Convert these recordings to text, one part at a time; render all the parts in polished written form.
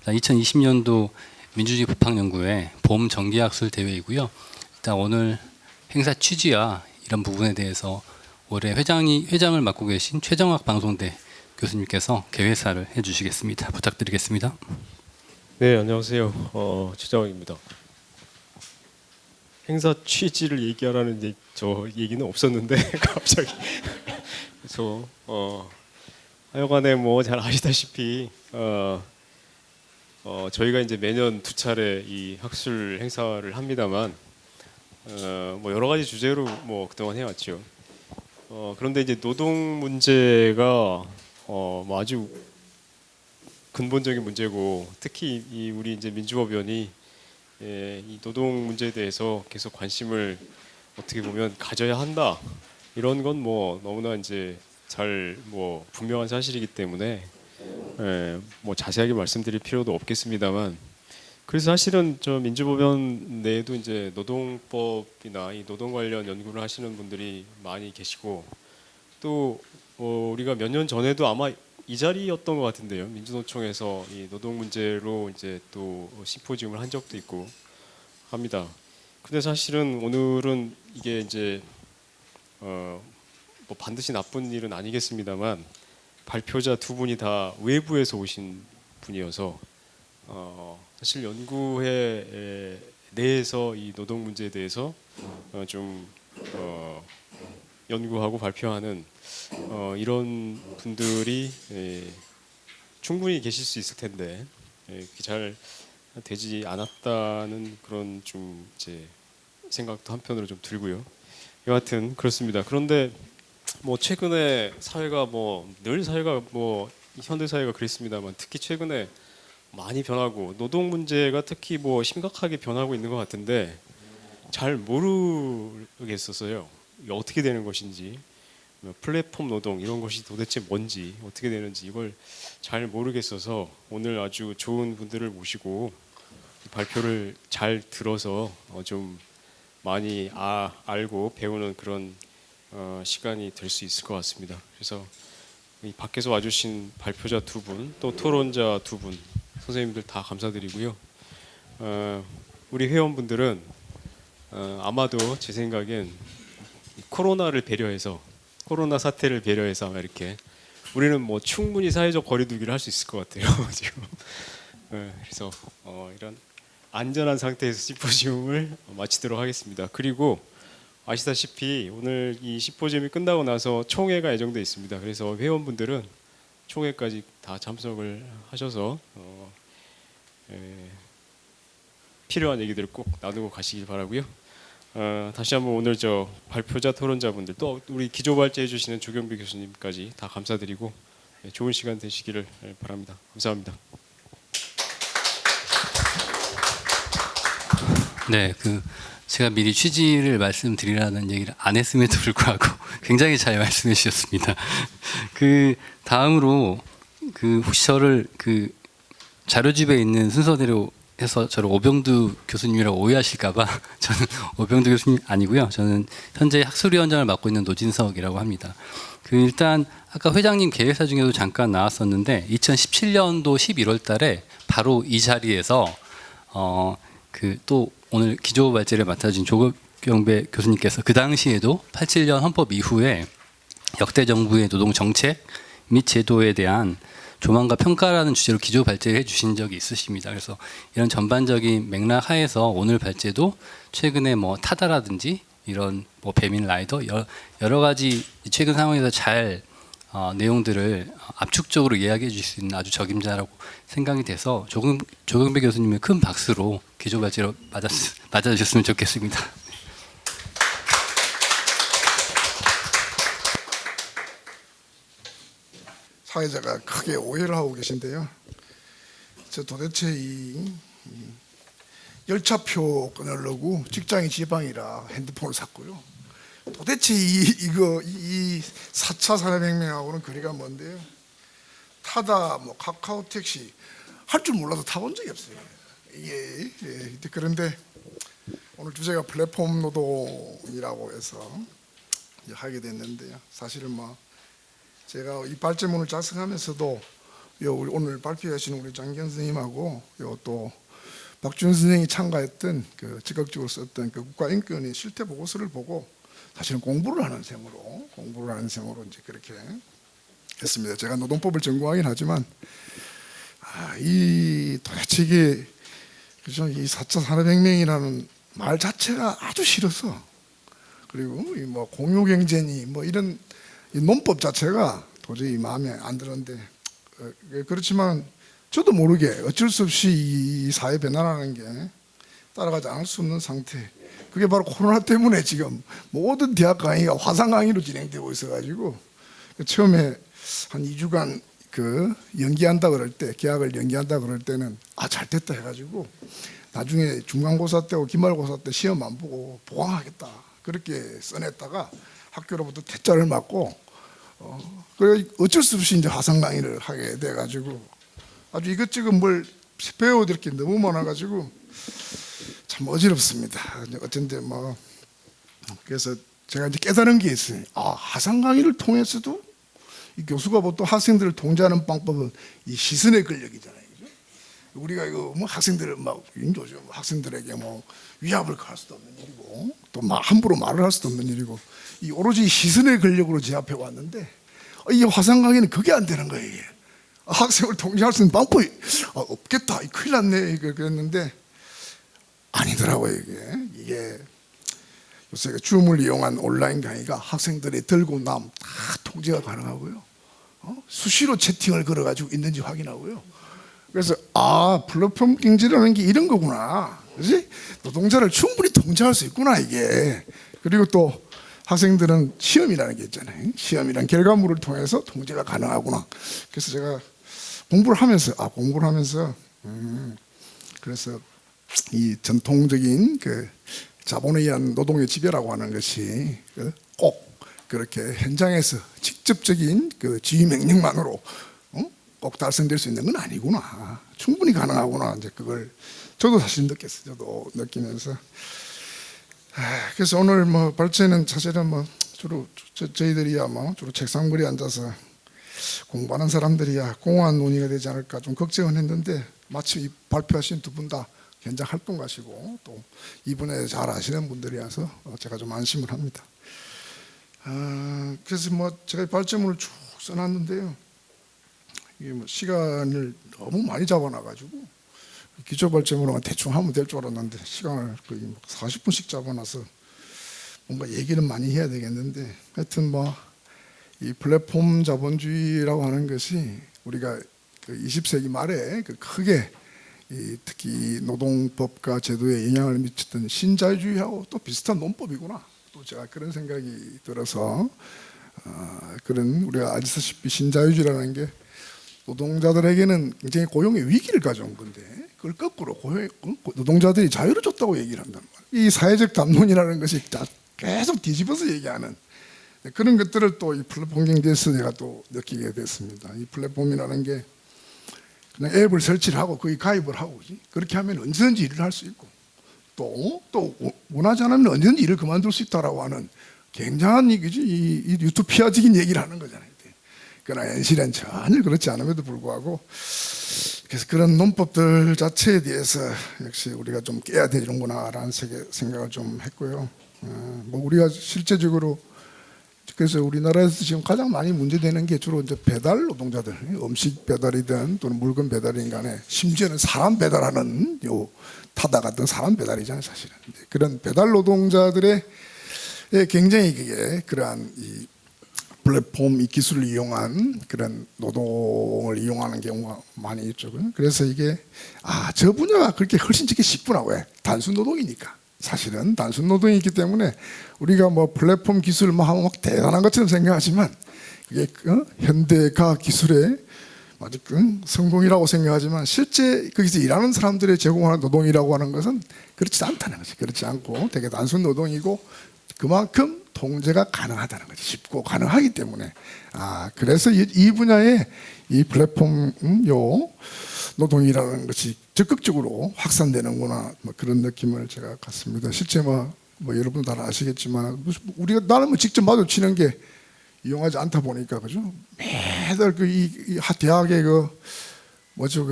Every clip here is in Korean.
2020년도 민주주의 법학연구회 봄 정기학술 대회이고요. 일단 오늘 행사 취지와 이런 부분에 대해서 올해 회장을 맡고 계신 최정학 방송대 교수님께서 개회사를 해주시겠습니다. 부탁드리겠습니다. 네, 안녕하세요. 최정학입니다. 행사 취지를 얘기하라는 저 얘기는 없었는데 갑자기 하여간에 뭐 잘 아시다시피 저희가 이제 매년 두 차례 이 학술 행사를 합니다만 뭐 여러 가지 주제로 뭐 그동안 해왔죠. 그런데 이제 노동 문제가 뭐 아주 근본적인 문제고, 특히 이 우리 이제 민주법연이 이 노동 문제에 대해서 계속 관심을 어떻게 보면 가져야 한다, 이런 건 뭐 너무나 이제 잘 뭐 분명한 사실이기 때문에 뭐 자세하게 말씀드릴 필요도 없겠습니다만, 그래서 사실은 저 민주법연 내에도 이제 노동법이나 이 노동 관련 연구를 하시는 분들이 많이 계시고, 또 우리가 몇 년 전에도 아마 이 자리였던 것 같은데요. 민주노총에서 이 노동 문제로 이제 또 심포지움을 한 적도 있고 합니다. 근데 사실은 오늘은 이게 이제 뭐 반드시 나쁜 일은 아니겠습니다만, 발표자 두 분이 다 외부에서 오신 분이어서 사실 연구회 내에서 이 노동 문제에 대해서 좀 연구하고 발표하는 이런 분들이 충분히 계실 수 있을 텐데 그게 잘 되지 않았다는 그런 좀 이제 생각도 한편으로 좀 들고요. 여하튼 그렇습니다. 그런데 뭐 최근에 사회가 뭐 늘 사회가 뭐 현대 사회가 그랬습니다만, 특히 최근에 많이 변하고 노동 문제가 특히 뭐 심각하게 변하고 있는 것 같은데 잘 모르겠어서요. 이게 어떻게 되는 것인지, 플랫폼 노동 이런 것이 도대체 뭔지, 어떻게 되는지 이걸 잘 모르겠어서 오늘 아주 좋은 분들을 모시고 발표를 잘 들어서 좀 많이 알고 배우는 그런 시간이 될 수 있을 것 같습니다. 그래서 이 밖에서 와주신 발표자 두 분, 또 토론자 두 분, 선생님들 다 감사드리고요. 우리 회원분들은 아마도 제 생각엔 코로나를 배려해서, 코로나 사태를 배려해서 아마 이렇게 우리는 뭐 충분히 사회적 거리두기를 할 수 있을 것 같아요. 지금. 그래서 이런 안전한 상태에서 심포지움을 마치도록 하겠습니다. 그리고 아시다시피 오늘 이 심포지움이 끝나고 나서 총회가 예정돼 있습니다. 그래서 회원분들은 총회까지 다 참석을 하셔서 필요한 얘기들을 꼭 나누고 가시길 바라고요. 다시 한번 오늘 저 발표자 토론자분들, 또 우리 기조 발제해 주시는 조경배 교수님까지 다 감사드리고 좋은 시간 되시기를 바랍니다. 감사합니다. 네, 제가 미리 취지를 말씀드리라는 얘기를 안 했음에도 불구하고 굉장히 잘 말씀해 주셨습니다. 다음으로 혹시 저를 자료집에 있는 순서대로 해서 저를 오병두 교수님이라고 오해하실까봐 저는 오병두 교수님 아니고요. 저는 현재 학술위원장을 맡고 있는 노진석이라고 합니다. 일단 아까 회장님 개회사 중에도 잠깐 나왔었는데 2017년도 11월달에 바로 이 자리에서 또 오늘 기조 발제를 맡아준 조경배 교수님께서 그 당시에도 87년 헌법 이후에 역대 정부의 노동 정책 및 제도에 대한 조망과 평가라는 주제로 기조 발제를 해주신 적이 있으십니다. 그래서 이런 전반적인 맥락 하에서 오늘 발제도 최근에 뭐 타다라든지 이런 뭐 배민 라이더 여러 가지 최근 상황에서 잘 내용들을 압축적으로 이야기해 주실 수 있는 아주 적임자라고 생각이 돼서 조경배 교수님의 큰 박수로 기조 발제로 맞아주셨으면 좋겠습니다. 사회자가 크게 오해를 하고 계신데요. 저 도대체 이 열차표 끊으려고 직장이 지방이라 핸드폰을 샀고요. 도대체 이 4차 산업혁명하고는 거리가 먼데요. 타다, 뭐 카카오 택시 할 줄 몰라서 타본 적이 없어요. 그런데 오늘 주제가 플랫폼 노동이라고 해서 하게 됐는데요. 사실은 뭐 제가 이 발제문을 작성하면서도 우리 오늘 발표하시는 우리 장기현 선생님하고 또 박준 선생이 참가했던 그 적극적으로 썼던 그 국가인권위 실태 보고서를 보고 사실은 공부를 하는 셈으로 이제 그렇게 했습니다. 제가 노동법을 전공하긴 하지만 이 도대체 이게 그죠? 이 4차 산업혁명이라는 말 자체가 아주 싫어서, 그리고 이 뭐 공유경제니 뭐 이런 이 논법 자체가 도저히 마음에 안 들었는데, 그렇지만 저도 모르게 어쩔 수 없이 이 사회 변화라는 게 따라가지 않을 수 없는 상태. 그게 바로 코로나 때문에 지금 모든 대학 강의가 화상 강의로 진행되고 있어가지고, 처음에 한 2주간 그 연기한다 그럴 때, 계약을 연기한다 그럴 때는 잘 됐다 해가지고 나중에 중간고사 때고 기말고사 때 시험 안 보고 보강하겠다 그렇게 써냈다가 학교로부터 퇴짜를 맞고 그래 어쩔 수 없이 이제 화상 강의를 하게 돼가지고 아주 이것저것 뭘 배워야 될 게 너무 많아가지고 참 어지럽습니다. 어쩐데 뭐 그래서 제가 이제 깨달은 게 있어요. 화상 강의를 통해서도 이 교수가 보통 학생들을 통제하는 방법은 이 시선의 권력이잖아요. 그죠? 우리가 이거 뭐 학생들을 막 인조죠. 학생들에게 뭐 위압을 가할 수도 없는 일이고 또 함부로 말을 할 수도 없는 일이고 이 오로지 시선의 권력으로 제압해 왔는데 이 화상 강의는 그게 안 되는 거예요. 이게. 학생을 통제할 수 있는 방법이 없겠다. 큰일 났네. 그랬는데 아니더라고요. 이게 요새 줌을 이용한 온라인 강의가 학생들이 들고 남 다 통제가 가능하고요. 수시로 채팅을 걸어가지고 있는지 확인하고요. 그래서 플랫폼 경제라는 게 이런 거구나. 그렇지? 노동자를 충분히 통제할 수 있구나 이게. 그리고 또 학생들은 시험이라는 게 있잖아요. 시험이란 결과물을 통해서 통제가 가능하구나. 그래서 제가 공부를 하면서 그래서 이 전통적인 그 자본에 의한 노동의 지배라고 하는 것이 꼭 그렇게 현장에서 직접적인 그 지휘 명령만으로 꼭 달성될 수 있는 건 아니구나. 충분히 가능하구나. 이제 그걸 저도 사실 느꼈어요. 저도 느끼면서 그래서 오늘 뭐 발제는 사실은 뭐 주로 저희들이야 뭐 주로 책상머리에 앉아서 공부하는 사람들이야 공허한 논의가 되지 않을까 좀 걱정은 했는데 마침 이 발표하신 두 분 다 현장 활동가시고 또 이분에 잘 아시는 분들이라서 제가 좀 안심을 합니다. 그래서 뭐 제가 발제문을 쭉 써놨는데요. 이게 뭐 시간을 너무 많이 잡아놔가지고 기초 발제문으로만 대충 하면 될 줄 알았는데 시간을 거의 40분씩 잡아놔서 뭔가 얘기는 많이 해야 되겠는데 하여튼 뭐 이 플랫폼 자본주의라고 하는 것이 우리가 그 20세기 말에 그 크게 특히 노동법과 제도에 영향을 미쳤던 신자유주의하고 또 비슷한 논법이구나. 또 제가 그런 생각이 들어서 그런 우리가 아시다시피 신자유주의라는 게 노동자들에게는 굉장히 고용의 위기를 가져온 건데 그걸 거꾸로 노동자들이 자유를 줬다고 얘기를 한단 말이에요. 이 사회적 담론이라는 것이 계속 뒤집어서 얘기하는 그런 것들을 또 이 플랫폼 경제에서 제가 또 느끼게 됐습니다. 이 플랫폼이라는 게 그냥 앱을 설치를 하고 거기 가입을 하고 그렇게 하면 언제든지 일을 할 수 있고 또 원하지 않으면 언제든지 일을 그만둘 수 있다라고 하는 굉장한 이 유토피아적인 얘기를 하는 거잖아요. 그러나 현실은 전혀 그렇지 않음에도 불구하고 그래서 그런 논법들 자체에 대해서 역시 우리가 좀 깨야 되는구나라는 생각을 좀 했고요. 뭐 우리가 실제적으로 그래서 우리나라에서 지금 가장 많이 문제되는 게 주로 이제 배달 노동자들, 음식 배달이든 또는 물건 배달인 간에 심지어는 사람 배달하는 타다 같은 사람 배달이잖아요, 사실은. 그런 배달 노동자들의 굉장히 그러한 이 플랫폼 이 기술을 이용한 그런 노동을 이용하는 경우가 많이 있죠. 그래서 이게 저 분야가 그렇게 훨씬 짓기 쉽구나. 왜? 단순 노동이니까. 사실은 단순 노동이 있기 때문에 우리가 뭐 플랫폼 기술 뭐 하면 막 대단한 것처럼 생각하지만 그게 현대과학 기술의 아주 성공이라고 생각하지만 실제 거기서 일하는 사람들의 제공하는 노동이라고 하는 것은 그렇지 않다는 거지. 그렇지 않고 되게 단순 노동이고 그만큼 통제가 가능하다는 거지. 쉽고 가능하기 때문에 그래서 이 분야에 이 플랫폼 노동이라는 것이 적극적으로 확산되는구나 뭐 그런 느낌을 제가 갖습니다. 실제 뭐 여러분 다 아시겠지만 우리가 나는 직접 마주치는 게 이용하지 않다 보니까 그죠? 매달 이 대학에 그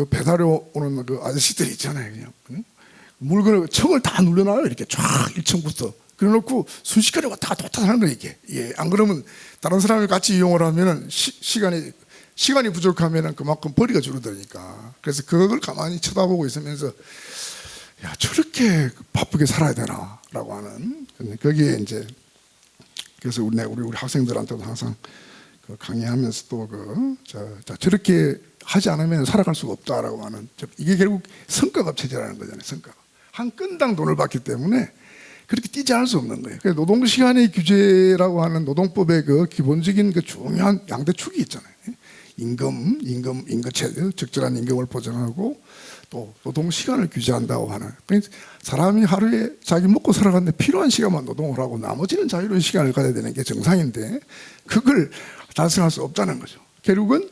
배달해 오는 그 아저씨들 있잖아요. 그냥 응? 물건을 층을 다 눌러놔요. 이렇게 쫙 1층부터. 그래놓고 순식간에 왔다 갔다 하는 거예요. 이게. 예, 안 그러면 다른 사람이 같이 이용을 하면은 시간이 부족하면은 그만큼 벌이가 줄어드니까. 그래서 그걸 가만히 쳐다보고 있으면서 야, 저렇게 바쁘게 살아야 되나라고 하는. 거기에 이제 그래서 우리 학생들한테도 항상 강의하면서도 저렇게 하지 않으면 살아갈 수가 없다라고 하는. 이게 결국 성과급 체제라는 거잖아요. 성과. 한 건당 돈을 받기 때문에 그렇게 뛰지 않을 수 없는 거예요. 그래서 노동시간의 규제라고 하는 노동법의 그 기본적인 그 중요한 양대축이 있잖아요. 임금체, 적절한 임금을 보장하고 또 노동시간을 규제한다고 하는. 사람이 하루에 자기 먹고 살아가는데 필요한 시간만 노동을 하고 나머지는 자유로운 시간을 가져야 되는 게 정상인데 그걸 달성할 수 없다는 거죠. 결국은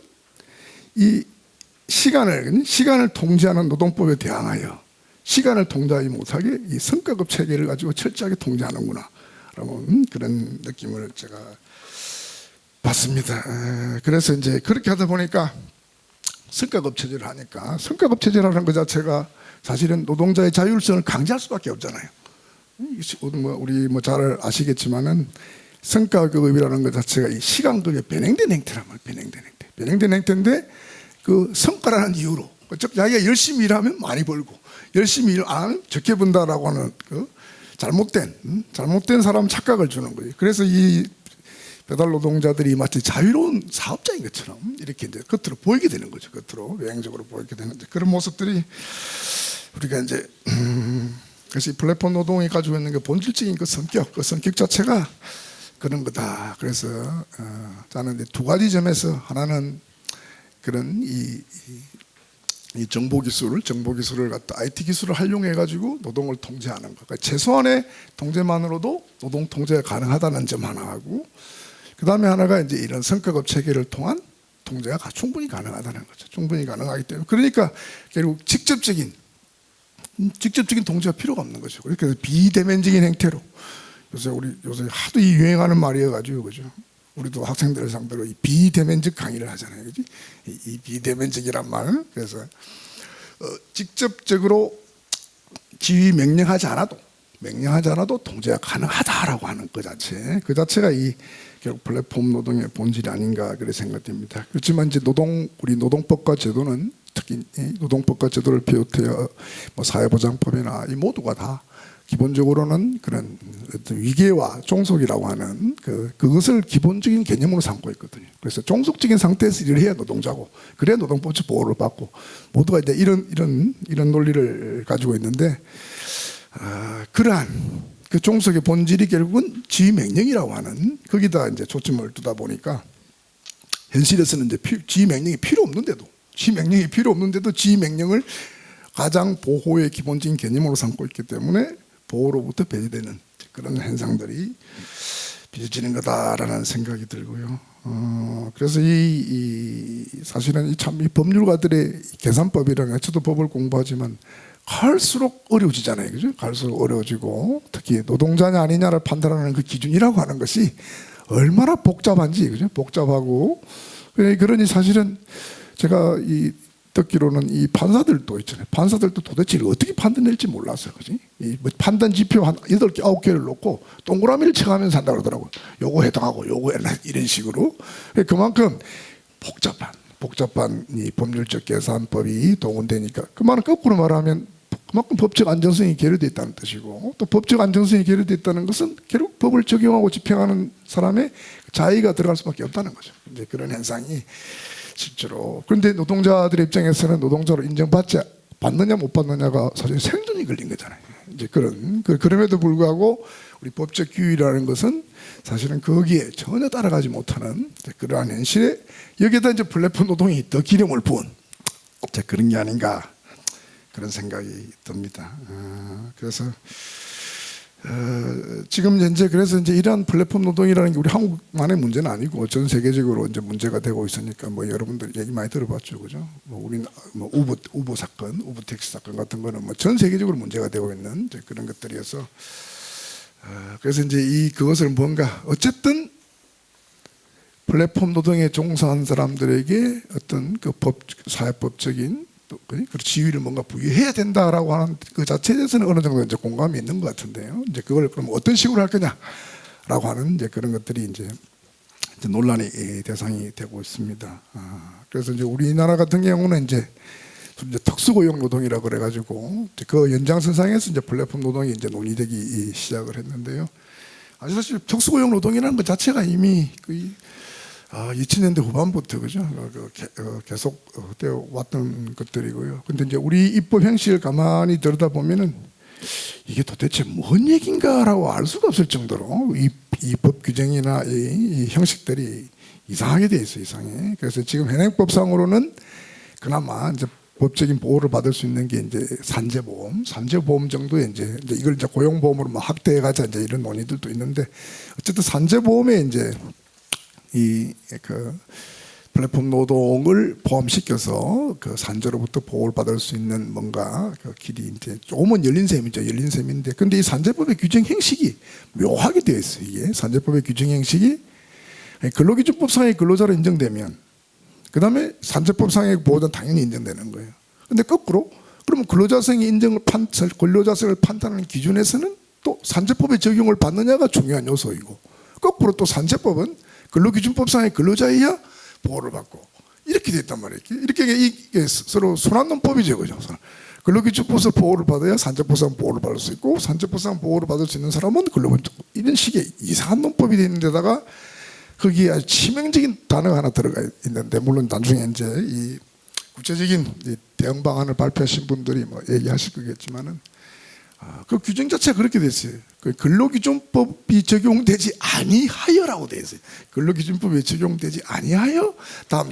이 시간을 통제하는 노동법에 대항하여 시간을 통제하지 못하게 이 성과급 체계를 가지고 철저하게 통제하는구나 라는 그런 느낌을 제가 받습니다. 그래서 이제 그렇게 하다 보니까 성과급 체제를 하니까 성과급 체제라는 것 자체가 사실은 노동자의 자율성을 강제할 수밖에 없잖아요. 우리 잘 아시겠지만은 성과급이라는 것 자체가 이 시간급에 변형된 행태란 말이에요. 변형된 행태인데 그 성과라는 이유로 즉 자기가 열심히 일하면 많이 벌고 열심히 일 안 하면 적게 번다라고 하는 그 잘못된 사람 착각을 주는 거예요. 그래서 이 배달 노동자들이 마치 자유로운 사업자인 것처럼 이렇게 이제 겉으로 보이게 되는 거죠. 겉으로 외형적으로 보이게 되는 그런 모습들이 우리가 이제 그래서 이 플랫폼 노동이 가지고 있는 그 본질적인 그 성격 자체가 그런 거다. 그래서 저는 두 가지 점에서 하나는 그런 이 정보 기술을 갖다 IT 기술을 활용해 가지고 노동을 통제하는 것. 그러니까 최소한의 통제만으로도 노동 통제가 가능하다는 점 하나하고, 그 다음에 하나가 이제 이런 성과급 체계를 통한 통제가 충분히 가능하다는 거죠. 충분히 가능하기 때문에 그러니까 결국 직접적인 통제가 필요가 없는 거죠. 그래서 비대면적인 형태로 요새 하도 이 유행하는 말이어가지고 그죠. 우리도 학생들을 상대로 이 비대면적 강의를 하잖아요, 그지? 이 비대면적이란 말은 그래서 직접적으로 지휘 명령하지 않아도 통제가 가능하다라고 하는 그 자체가 이 결국 플랫폼 노동의 본질이 아닌가 그렇게 생각됩니다. 그렇지만 이제 우리 노동법과 제도는 특히 노동법과 제도를 비롯해서 뭐 사회보장법이나 이 모두가 다 기본적으로는 그런 어떤 위계와 종속이라고 하는 그것을 기본적인 개념으로 삼고 있거든요. 그래서 종속적인 상태에서 일을 해야 노동자고, 그래야 노동법적 보호를 받고, 모두가 이제 이런 논리를 가지고 있는데, 그러한 그 종속의 본질이 결국은 지휘 명령이라고 하는 거기다 이제 초점을 두다 보니까 현실에서는 이제 지휘 명령이 필요 없는데도 지휘 명령을 가장 보호의 기본적인 개념으로 삼고 있기 때문에 보호로부터 배제되는 그런 현상들이 빚어지는 거다라는 생각이 들고요. 그래서 사실은 이 법률가들의 계산법이라는 저도 법을 공부하지만 갈수록 어려워지잖아요, 그죠? 갈수록 어려워지고 특히 노동자냐 아니냐를 판단하는 그 기준이라고 하는 것이 얼마나 복잡한지, 그죠? 복잡하고 그러니 사실은 제가 듣기로는 이 판사들도 있잖아요. 판사들도 도대체 어떻게 판단할지 몰랐어요. 그지? 뭐 판단 지표 한 8개, 9개를 놓고 동그라미를 쳐가면서 한다고 그러더라고요. 요거 해당하고 요거 이런 식으로. 그만큼 복잡한 이 법률적 계산법이 동원되니까 그 말은 거꾸로 말하면 그만큼 법적 안정성이 결여되어 있다는 뜻이고, 또 법적 안정성이 결여되어 있다는 것은 결국 법을 적용하고 집행하는 사람의 자의가 들어갈 수밖에 없다는 거죠. 이제 그런 현상이 실제로. 그런데 노동자들의 입장에서는 노동자로 받느냐 못 받느냐가 사실 생존이 걸린 거잖아요. 이제 그럼에도 불구하고 우리 법적 규율이라는 것은 사실은 거기에 전혀 따라가지 못하는 그러한 현실에 여기에다 이제 플랫폼 노동이 더 기름을 부은 그런 게 아닌가 그런 생각이 듭니다. 그래서 지금 현재 그래서 이제 이러한 플랫폼 노동이라는 게 우리 한국만의 문제는 아니고 전 세계적으로 이제 문제가 되고 있으니까 뭐 여러분들 얘기 많이 들어봤죠, 그죠? 뭐 우리 뭐 우버 사건, 우버 택시 사건 같은 거는 뭐 전 세계적으로 문제가 되고 있는 이제 그런 것들이어서 그래서 이제 그것을 뭔가 어쨌든 플랫폼 노동에 종사한 사람들에게 어떤 그 사회법적인 그 지위를 뭔가 부여해야 된다라고 하는 그 자체에 대해서는 어느 정도 이제 공감이 있는 것 같은데요. 이제 그걸 그럼 어떤 식으로 할 거냐라고 하는 이제 그런 것들이 이제 논란의 대상이 되고 있습니다. 그래서 이제 우리나라 같은 경우는 이제 특수고용 노동이라고 그래가지고 그 연장선상에서 이제 플랫폼 노동이 이제 논의되기 시작을 했는데요. 사실 특수고용 노동이라는 것 자체가 이미 2000년대 후반부터 그죠 계속 되어 왔던 것들이고요. 근데 이제 우리 입법 형식을 가만히 들여다 보면은 이게 도대체 뭔 얘기인가라고 알 수가 없을 정도로 이 법 규정이나 이 형식들이 이상하게 돼 있어요. 이상해. 그래서 지금 현행법상으로는 그나마 이제 법적인 보호를 받을 수 있는 게 이제 산재보험 정도의 이제 이걸 이제 고용보험으로 뭐 확대해가자 이제 이런 논의들도 있는데 어쨌든 산재보험에 이제 이 그 플랫폼 노동을 포함시켜서 그 산재로부터 보호를 받을 수 있는 뭔가 그 길이 이제 조금은 열린 셈인데 근데 이 산재법의 규정 형식이 묘하게 되어 있어요. 이게 산재법의 규정 형식이 근로기준법상의 근로자로 인정되면 그 다음에 산재법상의 보호자는 당연히 인정되는 거예요. 근데 거꾸로 그러면 근로자성의 근로자성을 판단하는 기준에서는 또 산재법의 적용을 받느냐가 중요한 요소이고 거꾸로 또 산재법은 근로기준법상의 근로자이야 보호를 받고 이렇게 돼 있단 말이에요. 이렇게 이게 서로 순환논법이죠, 그죠? 근로기준법상 보호를 받아야 산재법상 보호를 받을 수 있고 산재법상 보호를 받을 수 있는 사람은 근로기준법 이런 식의 이상한 논법이 돼 있는 데다가 거기에 아주 치명적인 단어가 하나 들어가 있는데 물론 나중에 이제 이 구체적인 대응 방안을 발표하신 분들이 뭐 얘기하실 거겠지만은 그 규정 자체가 그렇게 돼 있어요. 그 근로기준법이 적용되지 아니하여라고 돼 있어요. 근로기준법이 적용되지 아니하여 다음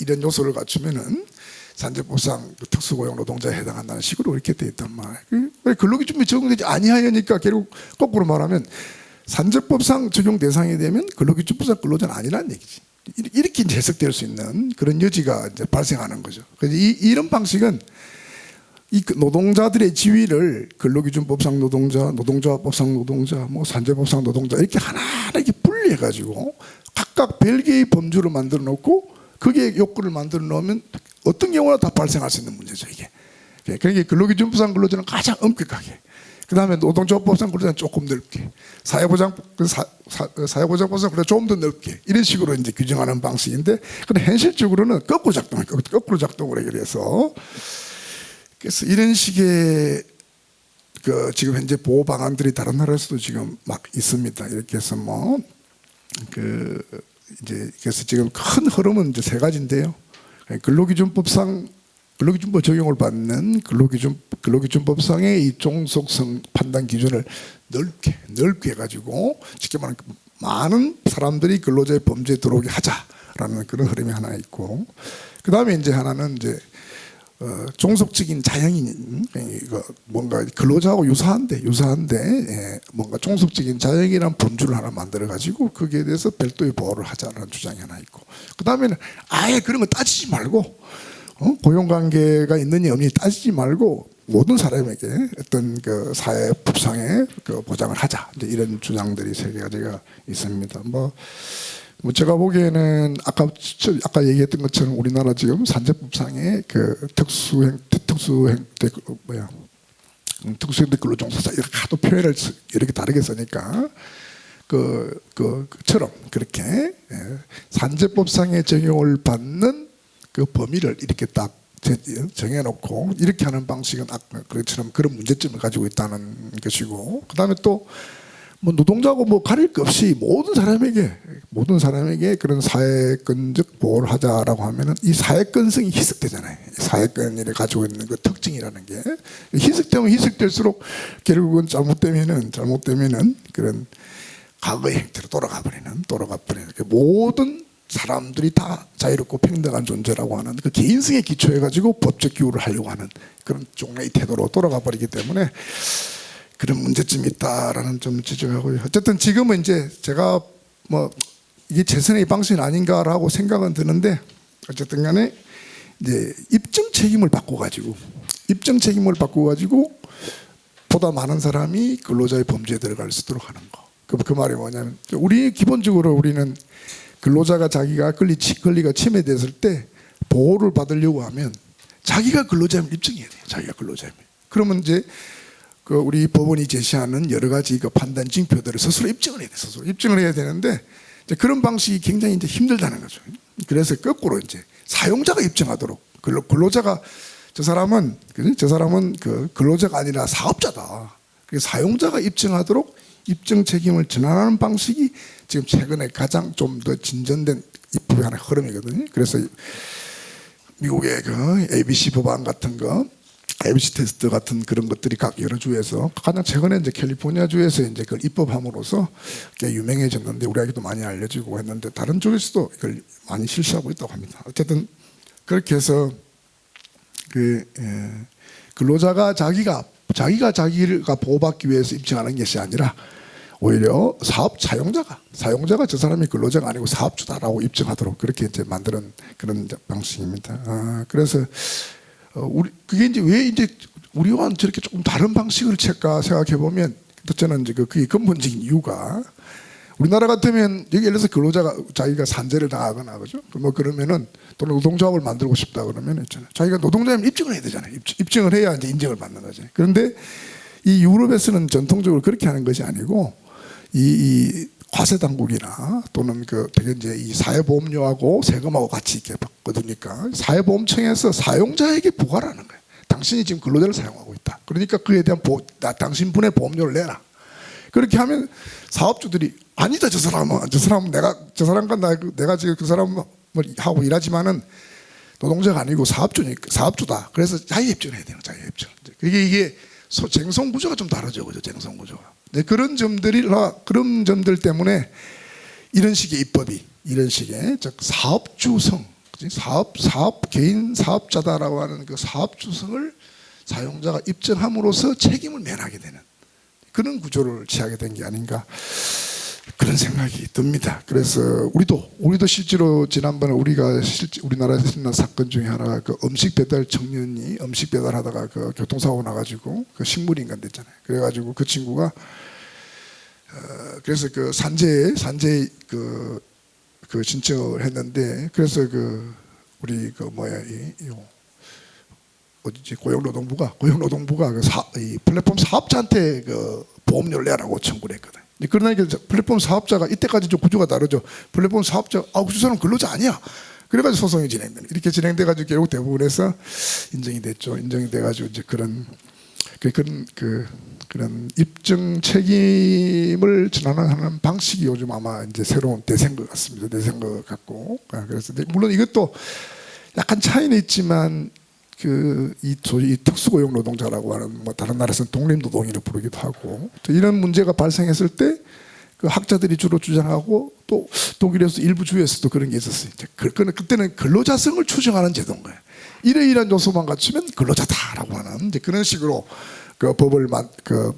이런 요소를 갖추면은 산재법상 특수고용 노동자에 해당한다는 식으로 이렇게 돼 있단 말이에요. 근로기준법이 적용되지 아니하여니까 결국 거꾸로 말하면 산재법상 적용 대상이 되면 근로기준법상 근로자는 아니라는 얘기지. 이렇게 이제 해석될 수 있는 그런 여지가 이제 발생하는 거죠. 그래서 이런 방식은 이 노동자들의 지위를 근로기준법상 노동자, 노동조합법상 노동자, 뭐 산재법상 노동자 이렇게 하나하나 이렇게 분리해가지고 각각 별개의 범주를 만들어 놓고 거기에 요건을 만들어 놓으면 어떤 경우나 다 발생할 수 있는 문제죠 이게. 그러니까 근로기준법상 근로자는 가장 엄격하게. 그 다음에 노동조합법상 근로자는 조금 넓게, 사회보장법상 근로자 좀 더 넓게 이런 식으로 이제 규정하는 방식인데, 근데 현실적으로는 거꾸로 작동을 해결 해서 그래서 이런 식의 그 지금 현재 보호 방안들이 다른 나라에서도 지금 막 있습니다. 이렇게 해서 뭐 그 이제 그래서 지금 큰 흐름은 이제 세 가지인데요. 근로기준법 적용을 받는 근로기준법상의 이 종속성 판단 기준을 넓게 해가지고 쉽게 말하면 많은 사람들이 근로자의 범죄에 들어오게 하자라는 그런 흐름이 하나 있고, 그 다음에 이제 하나는 이제 종속적인 자영인 뭔가 근로자하고 유사한데 뭔가 종속적인 자영이라는 범주를 하나 만들어 가지고 거기에 대해서 별도의 보호를 하자라는 주장이 하나 있고, 그 다음에는 아예 그런 거 따지지 말고 고용관계가 있느냐 없느냐 따지지 말고 모든 사람에게 어떤 그 사회법상의 그 보장을 하자, 이제 이런 주장들이 세 가지가 있습니다. 뭐 제가 보기에는 아까 얘기했던 것처럼 우리나라 지금 산재법상의 그 특수형대 근로종사자 이렇게 하도 표현을 이렇게 다르게 쓰니까 그처럼 그렇게 산재법상의 적용을 받는 그 범위를 이렇게 딱 정해놓고 이렇게 하는 방식은 아까 그처럼 그런 문제점을 가지고 있다는 것이고, 그 다음에 또 뭐 노동자하고 뭐 가릴 것 없이 모든 사람에게 그런 사회권적 보호를 하자라고 하면은 이 사회권성이 희석되잖아요. 사회권을 가지고 있는 그 특징이라는 게 희석될수록 결국은 잘못되면은 그런 과거의 행태로 돌아가 버리는 모든 사람들이 다 자유롭고 평등한 존재라고 하는 그 개인성에 기초해 가지고 법적 기호를 하려고 하는 그런 종류의 태도로 돌아가 버리기 때문에 그런 문제점이 있다라는 점 지적하고요. 어쨌든 지금은 이제 제가 뭐 이게 최선의 방식은 아닌가라고 생각은 드는데, 어쨌든 간에 이제 입증 책임을 바꿔가지고 보다 많은 사람이 근로자의 범죄에 들어갈 수 있도록 하는 거. 그 말이 뭐냐면 기본적으로 우리는 근로자가 자기가 권리가 침해됐을 때 보호를 받으려고 하면 자기가 근로자임을 입증해야 돼요. 자기가 근로자임을. 그러면 이제 그 우리 법원이 제시하는 여러 가지 그 판단 징표들을 스스로 입증을 해야 돼. 스스로 입증을 해야 되는데 이제 그런 방식이 굉장히 이제 힘들다는 거죠. 그래서 거꾸로 이제 사용자가 입증하도록 근로자가 저 사람은 그 근로자가 아니라 사업자다. 그래서 사용자가 입증하도록 입증 책임을 전환하는 방식이 지금 최근에 가장 좀 더 진전된 입법의 하나의 흐름이거든요. 그래서 미국의 그 ABC 법안 같은 거, ABC 테스트 같은 그런 것들이 각 여러 주에서 가장 최근에 이제 캘리포니아 주에서 이제 그걸 입법함으로써 꽤 유명해졌는데 우리에게도 많이 알려지고 했는데 다른 쪽에서도 이걸 많이 실시하고 있다고 합니다. 어쨌든 그렇게 해서 근로자가 자기가 보호받기 위해서 입증하는 것이 아니라 오히려 사용자가 저 사람이 근로자가 아니고 사업주다라고 입증하도록 그렇게 이제 만드는 그런 방식입니다. 그래서 그게 이제 왜 이제 우리와는 저렇게 조금 다른 방식을 칠까 생각해 보면 저는 이제 그게 근본적인 이유가 우리나라 같으면 여기 예를 들어서 근로자가 자기가 산재를 당하거나 그죠? 뭐 그러면은 또 노동조합을 만들고 싶다 그러면 있잖아요. 자기가 노동자면 입증을 해야 되잖아요. 입증을 해야 이제 인정을 받는 거죠. 그런데 이 유럽에서는 전통적으로 그렇게 하는 것이 아니고 이 과세 당국이나 또는 그 되게 이제 이 사회보험료하고 세금하고 같이 이렇게 바꿔두니까 사회보험청에서 사용자에게 부과를 하는 거예요. 당신이 지금 근로자를 사용하고 있다. 그러니까 그에 대한 당신 분의 보험료를 내라. 그렇게 하면 사업주들이 아니다 저 사람은 내가 지금 그 사람을 하고 일하지만은 노동자가 아니고 사업주다. 그래서 자기 입증을 해야 되는 자기 입증. 이게 쟁송 구조가 좀 다르죠, 그죠? 쟁송 구조가. 네, 그런 점들 때문에 이런 식의 입법이 이런 식의 즉 사업주성, 개인 사업자다라고 하는 그 사업주성을 사용자가 입증함으로써 책임을 면하게 되는 그런 구조를 취하게 된 게 아닌가 그런 생각이 듭니다. 그래서 우리도 실제로 지난번에 우리나라에서 있는 사건 중에 하나가 그 음식 배달 청년이 음식 배달하다가 그 교통사고 나가지고 그 식물인간 됐잖아요. 그래가지고 그 친구가 그래서 그 산재 그 신청을 했는데 그래서 우리 어디지 고용노동부가 이 플랫폼 사업자한테 그 보험료를 내라고 청구를 했거든. 그러나 플랫폼 사업자가 이때까지 좀 구조가 다르죠. 플랫폼 사업자 그 사람 근로자 아니야. 그래가지고 소송이 진행되는 이렇게 진행돼가지고 결국 대부분에서 인정이 됐죠. 인정이 돼가지고 이제 그런 입증 책임을 전환하는 방식이 요즘 아마 이제 새로운 대세인 것 같습니다. 대세인 것 같고 그래서 물론 이것도 약간 차이는 있지만 이 특수고용 노동자라고 하는 뭐 다른 나라에서는 독립노동이라고 부르기도 하고 이런 문제가 발생했을 때 그 학자들이 주로 주장하고 또 독일에서 일부 주에서도 그런 게 있었어요. 그때는 근로자성을 추정하는 제도인 거예요. 이러이러한 요소만 갖추면 근로자다라고 하는 이제 그런 식으로 그 법을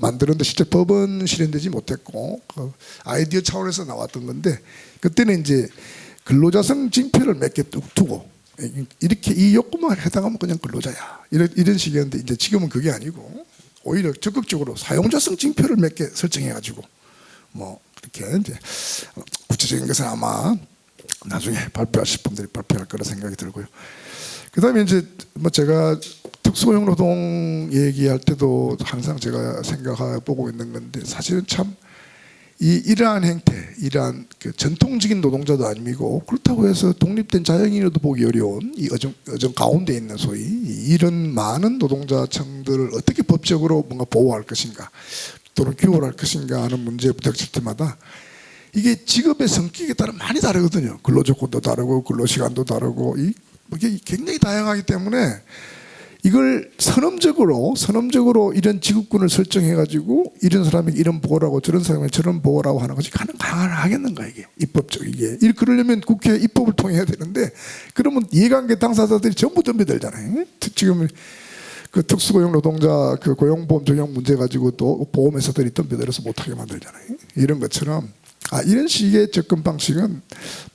만들었는데 실제 법은 실현되지 못했고 그 아이디어 차원에서 나왔던 건데 그때는 이제 근로자성 징표를 몇 개 두고 이렇게 이 욕구만 해당하면 그냥 근로자야 이런 식이었는데 이제 지금은 그게 아니고 오히려 적극적으로 사용자성 징표를 몇 개 설정해가지고 뭐 이렇게 이제 구체적인 것은 아마 나중에 발표하실 분들이 발표할 거라 생각이 들고요. 그다음에 이제 뭐 제가 특수고용 노동 얘기할 때도 항상 제가 생각해 보고 있는 건데 사실은 참 이러한 행태, 이러한 그 전통적인 노동자도 아니고 그렇다고 해서 독립된 자영인으로도 보기 어려운 이 어정 가운데 있는 소위 이런 많은 노동자층들을 어떻게 법적으로 뭔가 보호할 것인가 또는 규율할 것인가 하는 문제에 부닥칠 때마다 이게 직업의 성격에 따라 많이 다르거든요. 근로조건도 다르고 근로시간도 다르고 이게 굉장히 다양하기 때문에 이걸 선언적으로 이런 지급군을 설정해가지고 이런 사람에게 이런 보호라고 저런 사람에게 저런 보호라고 하는 것이 가능하겠는가 이게 입법적 이게 그러려면 국회 입법을 통해 해야 되는데 그러면 이해관계 당사자들이 전부 덤벼들잖아요. 지금 그 특수고용 노동자 그 고용보험 적용 문제 가지고 또 보험회사들이 덤벼들어서 못하게 만들잖아요. 이런 것처럼 이런 식의 접근 방식은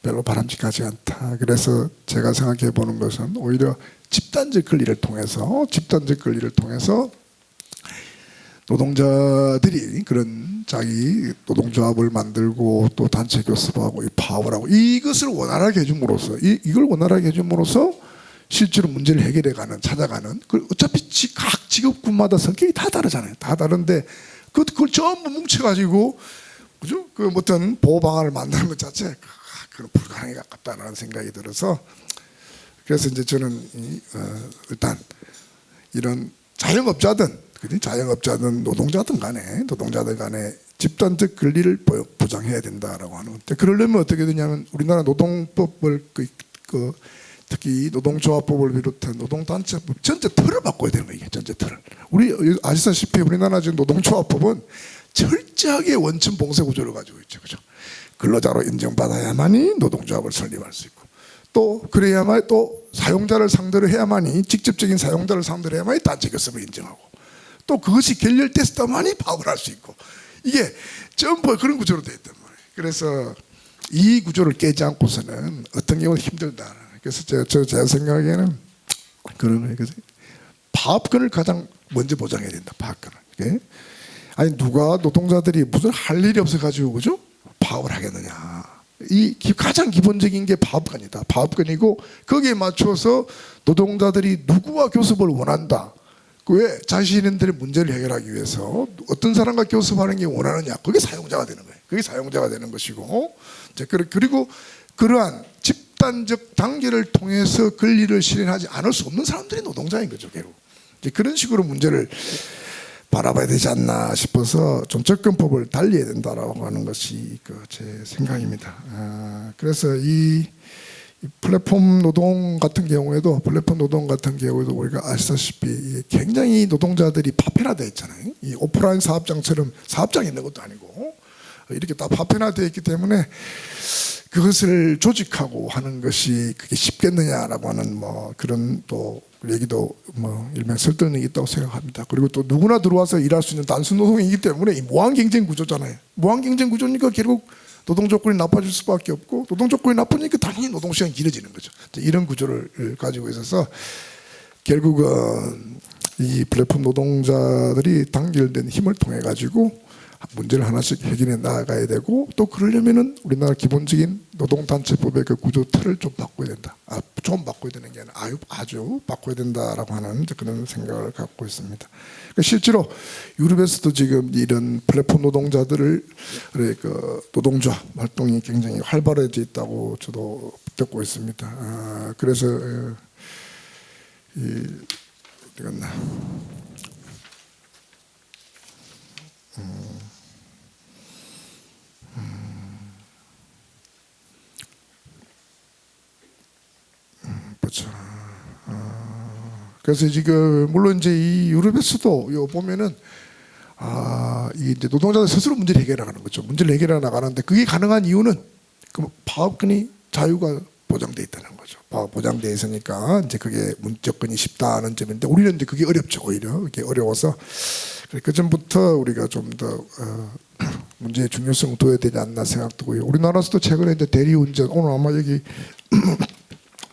별로 바람직하지 않다. 그래서 제가 생각해 보는 것은 오히려 집단적 권리를 통해서 노동자들이 그런 자기 노동조합을 만들고 또 단체 교섭하고 이 파업을 하고 이것을 원활하게 해줌으로써 이걸 원활하게 해줌으로써 실제로 문제를 해결해가는 찾아가는 어차피 각 직업군마다 성격이 다 다르잖아요. 다 다른데 그걸 전부 뭉쳐가지고 그죠? 그 어떤 보호 방안을 만드는 것 자체 그건 불가능에 가깝다는 생각이 들어서 그래서 이제 저는 일단 이런 자영업자든 노동자든 간에 집단적 권리를 보장해야 된다라고 하는 건데 그러려면 어떻게 되냐면 우리나라 노동법을 특히 노동조합법을 비롯한 노동단체법 전체 틀을 바꿔야 되는 거예요. 이게 전체 틀을. 우리 아시다시피 우리나라 지금 노동조합법은 철저하게 원천 봉쇄 구조를 가지고 있죠. 그죠? 근로자로 인정받아야만이 노동조합을 설립할 수 있고 또 그래야만 또 사용자를 상대로 해야만이 직접적인 사용자를 상대로 해야만이 단체 교섭을 인정하고 또 그것이 결렬됐다만이 파업을 할 수 있고 이게 전부 그런 구조로 되어 있단 말이에요. 그래서 이 구조를 깨지 않고서는 어떤 경우는 힘들다. 그래서 제 생각에는 그런 거예요. 파업권을 가장 먼저 보장해야 된다. 파업권을. 아니 누가 노동자들이 무슨 할 일이 없어가지고 그죠? 파업을 하겠느냐. 이 가장 기본적인 게 파업권이다. 파업권이고 거기에 맞춰서 노동자들이 누구와 교섭을 원한다. 왜 자신들의 문제를 해결하기 위해서 어떤 사람과 교섭하는 게 원하느냐. 그게 사용자가 되는 거예요. 그게 사용자가 되는 것이고 그리고 그러한 집단적 단계를 통해서 권리를 실현하지 않을 수 없는 사람들이 노동자인 거죠. 결국 그런 식으로 문제를 바라봐야 되지 않나 싶어서 좀 접근법을 달리해야 된다라고 하는 것이 제 생각입니다. 그래서 이 플랫폼 노동 같은 경우에도 우리가 아시다시피 굉장히 노동자들이 파편화되어 있잖아요. 이 오프라인 사업장처럼 사업장이 있는 것도 아니고 이렇게 다 파편화되어 있기 때문에 그것을 조직하고 하는 것이 그게 쉽겠느냐라고 하는 그런 또 얘기도 일명 설득력이 있다고 생각합니다. 그리고 또 누구나 들어와서 일할 수 있는 단순 노동이기 때문에 이 무한 경쟁 구조잖아요. 무한 경쟁 구조니까 결국 노동 조건이 나빠질 수밖에 없고 노동 조건이 나쁘니까 당연히 노동 시간이 길어지는 거죠. 이런 구조를 가지고 있어서 결국은 이 플랫폼 노동자들이 단결된 힘을 통해 가지고 문제를 하나씩 해결해 나가야 되고 또 그러려면은 우리나라 기본적인 노동단체법의 그 구조 틀을 좀 바꿔야 된다. 좀 바꿔야 되는 게 아니라 아주 바꿔야 된다라고 하는 그런 생각을 갖고 있습니다. 실제로 유럽에서도 지금 이런 플랫폼 노동자들을 노동조합 활동이 굉장히 활발해져 있다고 저도 듣고 있습니다. 그래서 어디 갔나? 그렇죠. 그래서 지금 물론 이제 이 유럽에서도 보면은 이 이제 노동자들 스스로 문제를 해결해 나가는 거죠. 문제를 해결해 나가는데 그게 가능한 이유는 그 파업권이 자유가 보장돼 있다는 거죠. 파업 보장돼 있으니까 이제 그게 문제권이 쉽다는 점인데 우리는 이제 그게 어렵죠. 오히려 그게 어려워서 그 전부터 우리가 좀 더 문제의 중요성을 둬야 되지 않나 생각되고요. 우리나라에서도 최근에 이제 대리운전 오늘 아마 여기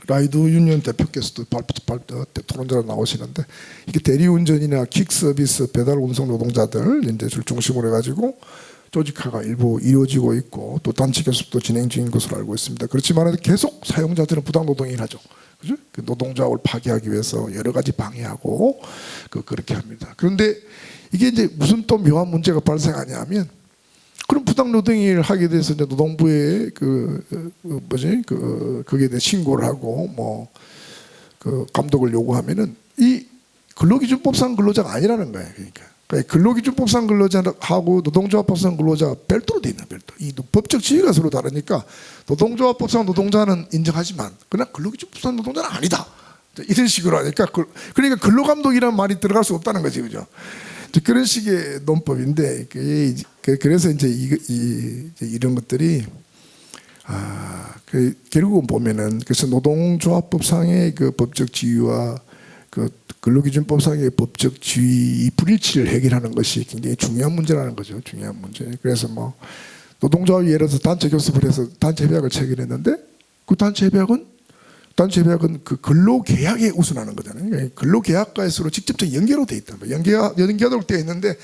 라이드 유니언 대표께서도 토론자로 나오시는데 이게 대리운전이나 킥 서비스 배달 운송 노동자들 이제를 중심으로 해가지고 조직화가 일부 이루어지고 있고 또 단체 교섭도 진행 중인 것으로 알고 있습니다. 그렇지만 계속 사용자들은 부당 노동을 하죠. 그죠? 그 노동조합을 파괴하기 위해서 여러 가지 방해하고 그렇게 합니다. 그런데 이게 이제 무슨 또 묘한 문제가 발생하냐면 그런 부당 노동을 하게 돼서 이제 노동부에 거기에 대해 신고를 하고 감독을 요구하면은 이 근로기준법상 근로자가 아니라는 거예요. 그러니까 근로기준법상 근로자하고 노동조합법상 근로자가 별도로 돼 있는 별도. 이 법적 지위가 서로 다르니까 노동조합법상 노동자는 인정하지만 그러나 근로기준법상 노동자는 아니다. 이런 식으로 하니까 그러니까 근로감독이라는 말이 들어갈 수 없다는 거지, 그죠? 그런 식의 논법인데 그래서 이제 이런 것들이 결국은 보면은 그래서 노동조합법상의 그 법적 지위와 그 근로기준법상의 법적 지위 불일치를 해결하는 것이 굉장히 중요한 문제라는 거죠. 중요한 문제. 그래서 노동조합이 예를 들어서 단체 교섭을 해서 단체 협약을 체결했는데 그 단체 협약은 단체 협약은 그 근로계약에 우선하는 거잖아요. 그러니까 근로계약과의 서로 직접적 연계로 돼 있다. 연계하도록 되어 있는데,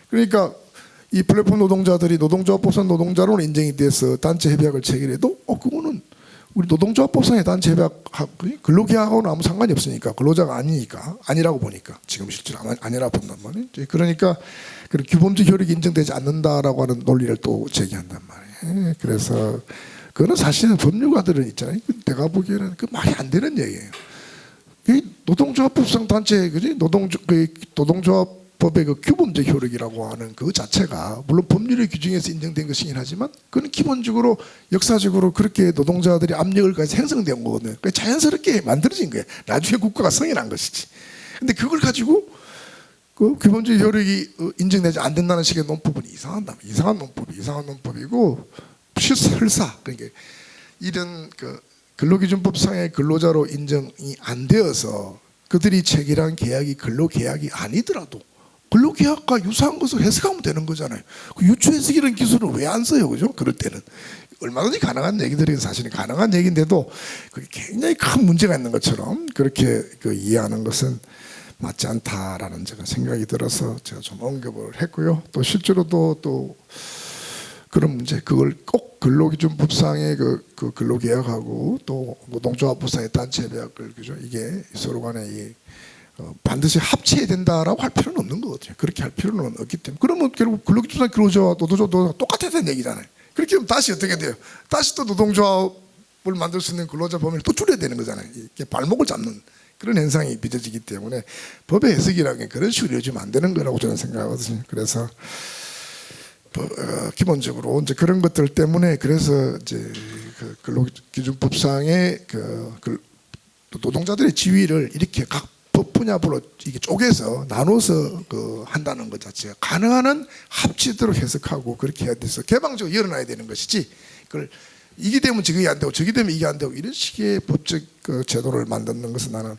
그러니까 이 플랫폼 노동자들이 노동조합법상 노동자로 인정이 돼서 단체 협약을 체결해도 그거는 우리 노동조합법상의 단체 협약 근로계약하고는 아무 상관이 없으니까, 근로자가 아니니까, 아니라고 보니까 지금 실제로 아니라 본단 말이에요. 그러니까 그런 규범적 효력이 인정되지 않는다라고 하는 논리를 또 제기한단 말이에요. 그래서 그거는 사실은 법률가들은 있잖아요. 내가 보기에는 그 말이 안 되는 얘기예요. 노동조합법상 단체, 그지? 노동조합법의 그 규범적 효력이라고 하는 그 자체가 물론 법률의 규정에서 인정된 것이긴 하지만 그건 기본적으로 역사적으로 그렇게 노동자들이 압력을 가해서 형성된 거거든요. 그러니까 자연스럽게 만들어진 거예요. 나중에 국가가 성인한 것이지. 근데 그걸 가지고 그 기본적 효력이 인정되지 안 된다는 식의 논법은 이상한 논법이고 설사 그러니까 이런 그 근로기준법상의 근로자로 인정이 안 되어서 그들이 체결한 계약이 근로계약이 아니더라도 근로계약과 유사한 것을 해석하면 되는 거잖아요. 그 유추해석이라는 기술을 왜 안 써요, 그죠? 그럴 때는 얼마든지 가능한 얘기들이 사실은 가능한 얘기인데도 그게 굉장히 큰 문제가 있는 것처럼 그렇게 이해하는 것은 맞지 않다라는 제가 생각이 들어서 제가 좀 언급을 했고요. 또 실제로도 또 그런 문제, 그걸 꼭 근로기준법상의 그 근로계약하고 또 노동조합법상의 단체협약을 그죠? 이게 서로 간에 반드시 합치해야 된다라고 할 필요는 없는 거거든요. 그렇게 할 필요는 없기 때문에 그러면 결국 근로기준상 근로자와 노동조합 똑같아야 되는 얘기잖아요. 그렇게 하면 다시 어떻게 돼요? 다시 또 노동조합을 만들 수 있는 근로자 범위를 또 줄여야 되는 거잖아요. 이렇게 발목을 잡는 그런 현상이 빚어지기 때문에 법의 해석이라는 게 그런 식으로 이루어지면 안 되는 거라고 저는 생각하거든요. 그래서 기본적으로 이제 그런 것들 때문에 그래서 이제 그 근로기준법상의 노동자들의 지위를 이렇게 각 법 분야별로 이게 쪼개서 나눠서 한다는 것 자체가 가능한 한 합치도록 해석하고 그렇게 해야 돼서 개방적으로 열어놔야 되는 것이지 그걸 이게 되면 저게 안 되고 저게 되면 이게 안 되고 이런 식의 법적 제도를 만드는 것은 나는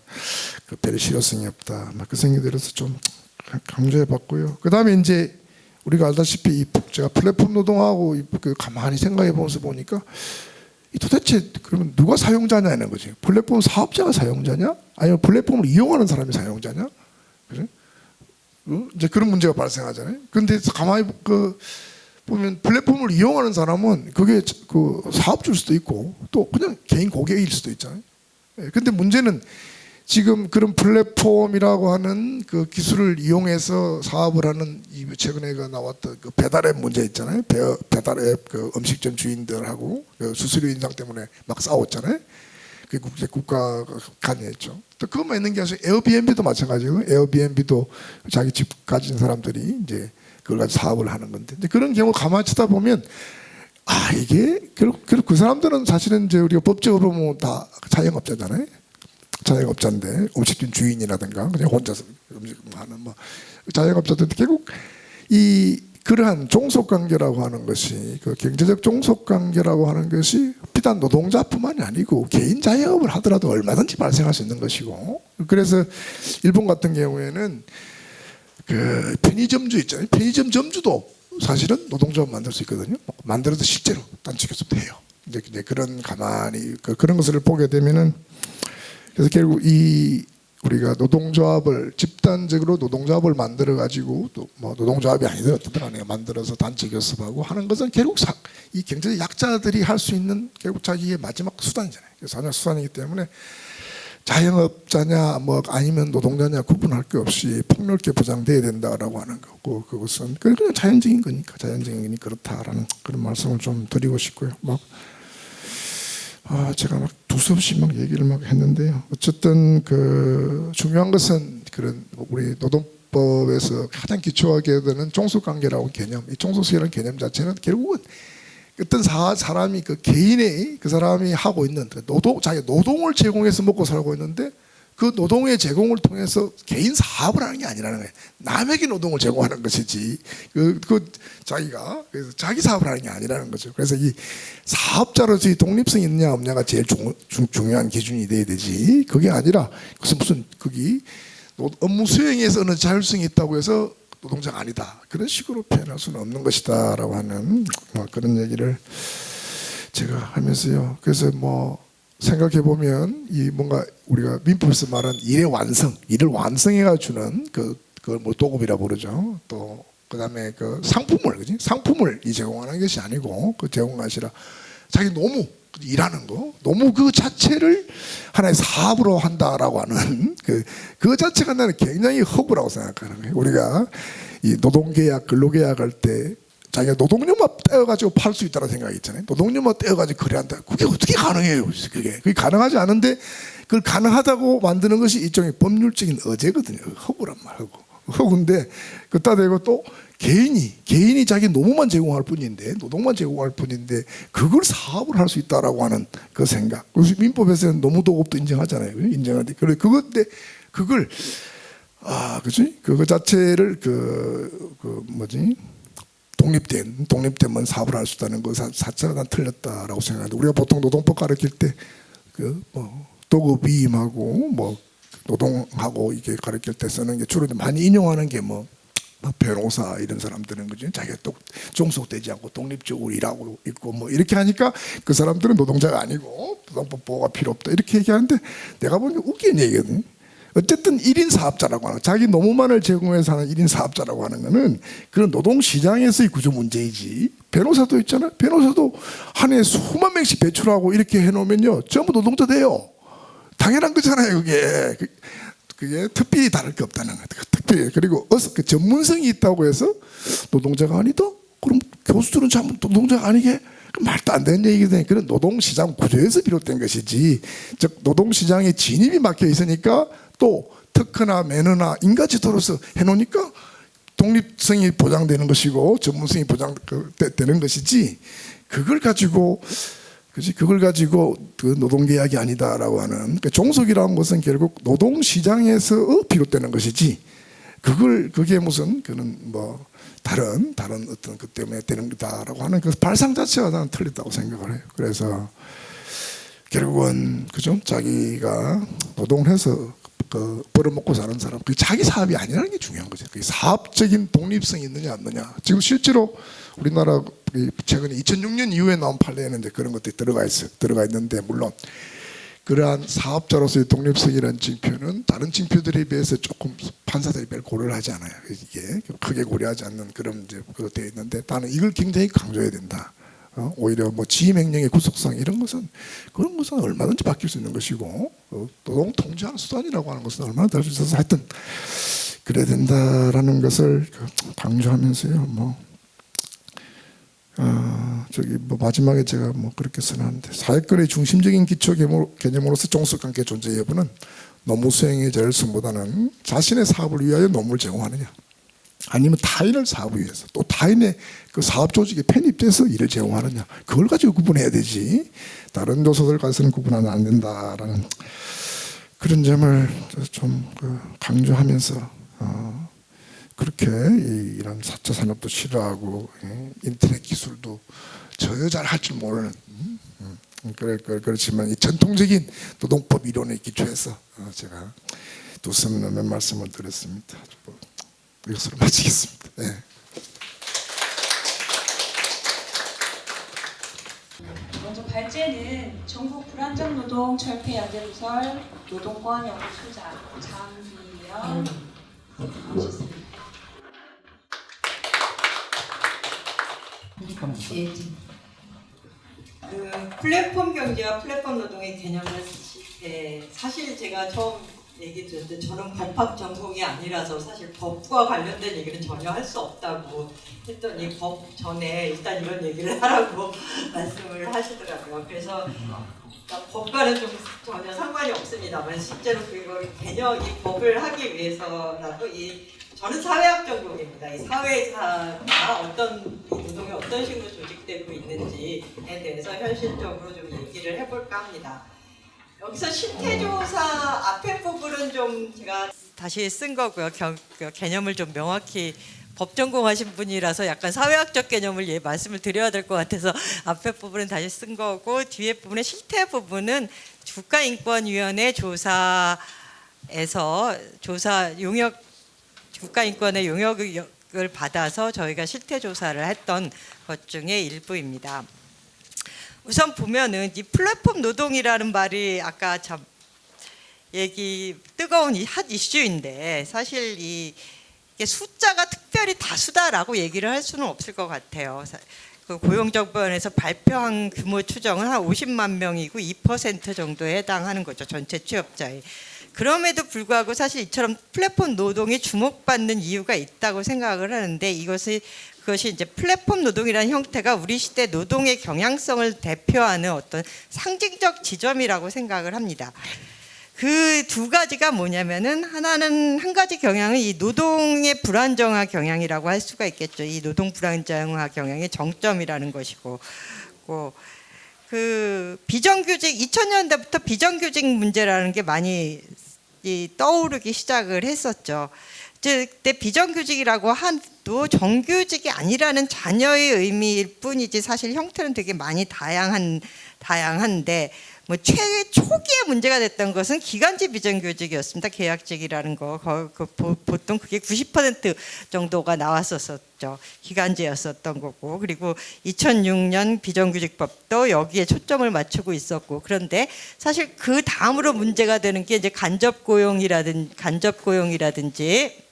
별 실효성이 없다. 그 생각이 들어서 좀 강조해 봤고요. 그 다음에 이제 우리가 알다시피 제가 플랫폼 노동하고 가만히 생각해 보면서 보니까 도대체 그러면 누가 사용자냐는 거지. 플랫폼 사업자가 사용자냐? 아니면 플랫폼을 이용하는 사람이 사용자냐? 그래? 이제 그런 문제가 발생하잖아요. 그런데 가만히 보면 플랫폼을 이용하는 사람은 그게 사업주일 수도 있고 또 그냥 개인 고객일 수도 있잖아요. 근데 문제는 지금 그런 플랫폼이라고 하는 그 기술을 이용해서 사업을 하는 최근에 나왔던 그 배달앱 문제 있잖아요. 배달앱 음식점 주인들하고 수수료 인상 때문에 막 싸웠잖아요. 그 국가 간에 했죠. 또 그것만 있는 게 아니라 에어비앤비도 마찬가지고 에어비앤비도 자기 집 가진 사람들이 이제 그걸 가지고 사업을 하는 건데 그런 경우 가만히 쳐다보면 이게 결국 그 사람들은 사실은 이제 우리가 법적으로 보면 다 자영업자잖아요. 자영업자인데 음식점 주인이라든가 그냥 혼자서 음식하는 자영업자들은 결국 그러한 종속관계라고 하는 것이 경제적 종속관계라고 하는 것이 비단 노동자뿐만이 아니고 개인 자영업을 하더라도 얼마든지 발생할 수 있는 것이고 그래서 일본 같은 경우에는 그 편의점주 있잖아요. 편의점 점주도 사실은 노동조합 만들 수 있거든요. 만들어도 실제로 단체 교섭도 해요. 이제 그런 가만히 그런 것을 보게 되면은 그래서 결국 우리가 노동조합을 집단적으로 노동조합을 만들어 가지고 또 노동조합이 아니더라도 어쨌든 간에 만들어서 단체 교섭하고 하는 것은 결국 이 경제적 약자들이 할 수 있는 결국 자기의 마지막 수단이잖아요. 그래서 수단이기 때문에 자영업자냐 아니면 노동자냐 구분할 게 없이 폭넓게 보장돼야 된다라고 하는 거고 그것은 그냥 자연적인 거니까 그렇다라는 그런 말씀을 좀 드리고 싶고요. 제가 두서없이 얘기를 했는데요. 어쨌든 중요한 것은 그런 우리 노동법에서 가장 기초하게 되는 종속관계라고 개념, 이 종속관계라는 개념 자체는 결국은 어떤 사람이 개인의 그 사람이 하고 있는 자기 노동을 제공해서 먹고 살고 있는데 그 노동의 제공을 통해서 개인 사업을 하는 게 아니라는 거예요. 남에게 노동을 제공하는 것이지 자기가 그래서 자기 사업을 하는 게 아니라는 거죠. 그래서 이 사업자로서의 독립성이 있느냐 없느냐가 제일 중요한 기준이 돼야 되지. 그게 아니라 무슨 업무 수행에서 어느 자율성이 있다고 해서 노동자가 아니다. 그런 식으로 표현할 수는 없는 것이다라고 하는 그런 얘기를 제가 하면서요. 그래서 생각해 보면 이 뭔가 우리가 민법에서 말한 일의 완성, 일을 완성해가 주는 그걸 뭐 도급이라 부르죠. 또 그다음에 그 상품을, 그지? 상품을 이 제공하는 것이 아니고 그 제공한 것이라 자기 노무 일하는 거, 노무 그 자체를 하나의 사업으로 한다라고 하는 그 자체가 나는 굉장히 허구라고 생각하는 거예요. 우리가 이 노동계약, 근로계약 할 때 자기가 노동요만 떼어가지고 팔 수 있다는 생각이 있잖아요. 노동요만 떼어가지고 거래한다. 그게 어떻게 가능해요? 그게 가능하지 않은데 그걸 가능하다고 만드는 것이 일종의 법률적인 어제거든요. 허구란 말, 허구인데 그따 대고 또 개인이 자기 노무만 제공할 뿐인데, 노동만 제공할 뿐인데 그걸 사업을 할 수 있다라고 하는 그 생각. 그래서 민법에서는 노무도급도 인정하잖아요. 인정하는데 그런데 그걸 그지? 그거 자체를 독립되면 사업을 할 수 있다는 거 자체가 난 틀렸다라고 생각하는데, 우리가 보통 노동법 가르칠 때 도급 위임하고 노동하고 이게 가르칠 때 쓰는 게 주로 많이 인용하는 게 변호사 이런 사람들은 그죠? 자기가 또 종속되지 않고 독립적으로 일하고 있고 이렇게 하니까 그 사람들은 노동자가 아니고 노동법 보호가 필요 없다 이렇게 얘기하는데, 내가 보기엔 웃기는 얘기거든요. 어쨌든 1인 사업자라고 하는, 자기 노무만을 제공해서 하는 1인 사업자라고 하는 거는 그런 노동시장에서의 구조 문제이지, 변호사도 있잖아요. 변호사도 한 해에 수만 명씩 배출하고 이렇게 해놓으면요 전부 노동자 돼요. 당연한 거잖아요. 그게 특별히 다를 게 없다는 거예요. 특별히. 그리고 그 전문성이 있다고 해서 노동자가 아니다? 그럼 교수들은 참 노동자가 아니게? 말도 안 되는 얘기거든요. 그런 노동시장 구조에서 비롯된 것이지, 즉 노동시장에 진입이 막혀 있으니까 또 특허나 매너나 인가지도로서 해놓으니까 독립성이 보장되는 것이고 전문성이 보장되는 것이지, 그걸 가지고 그 노동계약이 아니다라고 하는, 종속이라는 것은 결국 노동시장에서 비롯되는 것이지, 그게 무슨 그는 다른 어떤 그 때문에 되는 거다라고 하는 그 발상 자체가 나는 틀렸다고 생각을 해요. 그래서 결국은 그죠? 자기가 노동을 해서 벌어먹고 사는 사람, 그게 자기 사업이 아니라는 게 중요한 거죠. 그게 사업적인 독립성이 있느냐 없느냐. 지금 실제로 우리나라 최근에 2006년 이후에 나온 판례에는 이제 그런 것들이 들어가 있는데, 물론 그러한 사업자로서의 독립성이라는 징표는 다른 징표들에 비해서 조금 판사들이 별 고려를 하지 않아요. 이게 크게 고려하지 않는 그런 이제 되어 있는데, 나는 이걸 굉장히 강조해야 된다. 오히려 지휘명령의 구속성 이런 것은, 그런 것은 얼마든지 바뀔 수 있는 것이고, 노동 통제하는 수단이라고 하는 것은 얼마나 다를 수 있어서, 하여튼 그래야 된다라는 것을 강조하면서요. 마지막에 제가 그렇게 선언하는데, 사회권의 중심적인 기초 개념으로서 종속관계 존재 여부는 노무 수행의 절승보다는 자신의 사업을 위하여 노무를 제공하느냐, 아니면 타인을 사업을 위해서 또 타인의 그 사업 조직에 편입돼서 일을 제공하느냐, 그걸 가지고 구분해야 되지, 다른 요소들 가서는 구분하면 안 된다라는 그런 점을 좀 강조하면서, 그렇게 이런 4차 산업도 싫어하고 인터넷 기술도 전혀 잘 할 줄 모르는, 그렇지만 이 전통적인 노동법 이론에 기초해서 제가 두 몇 말씀을 드렸습니다. 이것으로 마치겠습니다. 네. 먼저 발제는 전국 불안정 노동 철폐 연대부설 노동권 연구소장 장비영 나오셨습니다. 예. 그 플랫폼 경제와 플랫폼 노동의 개념을 쓰실 때, 사실 제가 처음 얘기 드릴 때 저는 법학 전공이 아니라서 사실 법과 관련된 얘기는 전혀 할 수 없다고 했더니 법 전에 일단 이런 얘기를 하라고 말씀을 하시더라고요. 그래서 법과는 좀 전혀 상관이 없습니다만, 실제로 그걸 개념, 이 법을 하기 위해서라도 저는 사회학 전공입니다. 이 사회사가 어떤 노동이 어떤 식으로 조직되고 있는지에 대해서 현실적으로 좀 얘기를 해볼까 합니다. 여기서 실태조사 앞에 부분은 좀 제가 다시 쓴 거고요. 개념을 좀 명확히 법 전공하신 분이라서 약간 사회학적 개념을 말씀을 드려야 될 것 같아서 앞에 부분은 다시 쓴 거고, 뒤에 부분의 실태 부분은 국가인권위원회 조사에서 조사 용역, 국가인권의 용역을 받아서 저희가 실태 조사를 했던 것 중에 일부입니다. 우선 보면은 이 플랫폼 노동이라는 말이 아까 참 뜨거운 핫 이슈인데 사실 이게 숫자가 특별히 다수다라고 얘기를 할 수는 없을 것 같아요. 그 고용정보원에서 발표한 규모 추정은 한 50만 명이고 2% 정도에 해당하는 거죠. 전체 취업자의. 그럼에도 불구하고 사실 이처럼 플랫폼 노동이 주목받는 이유가 있다고 생각을 하는데 그것이 이제 플랫폼 노동이라는 형태가 우리 시대 노동의 경향성을 대표하는 어떤 상징적 지점이라고 생각을 합니다. 그 두 가지가 뭐냐면은 하나는 한 가지 경향은 이 노동의 불안정화 경향이라고 할 수가 있겠죠. 이 노동 불안정화 경향의 정점이라는 것이고, 그 비정규직 2000년대부터 비정규직 문제라는 게 많이 떠오르기 시작을 했었죠. 그때 비정규직이라고 한도 정규직이 아니라는 잔여의 의미일 뿐이지 사실 형태는 되게 많이 다양한데 뭐 초기에 문제가 됐던 것은 기간제 비정규직이었습니다. 계약직이라는 거 보통 그게 90% 정도가 나왔었죠. 기간제였었던 거고, 그리고 2006년 비정규직법도 여기에 초점을 맞추고 있었고, 그런데 사실 그 다음으로 문제가 되는 게 이제 간접고용이라든지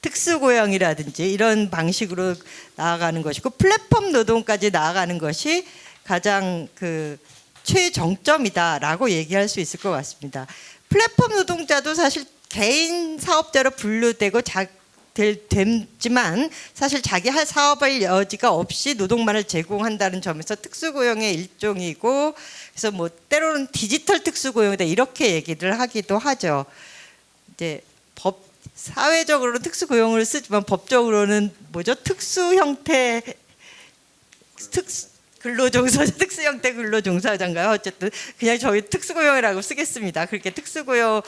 특수고용이라든지 이런 방식으로 나아가는 것이고, 플랫폼 노동까지 나아가는 것이 가장 그 최정점이다라고 얘기할 수 있을 것 같습니다. 플랫폼 노동자도 사실 개인 사업자로 분류되고 되지만 사실 자기 할 사업할 여지가 없이 노동만을 제공한다는 점에서 특수고용의 일종이고, 그래서 뭐 때로는 디지털 특수고용이다 이렇게 얘기를 하기도 하죠. 이제 사회적으로는 특수고용을 쓰지만 법적으로는 뭐죠? 특수 형태 특수 형태 근로종사자인가요? 어쨌든 그냥 저희 특수고용이라고 쓰겠습니다. 그렇게 특수고용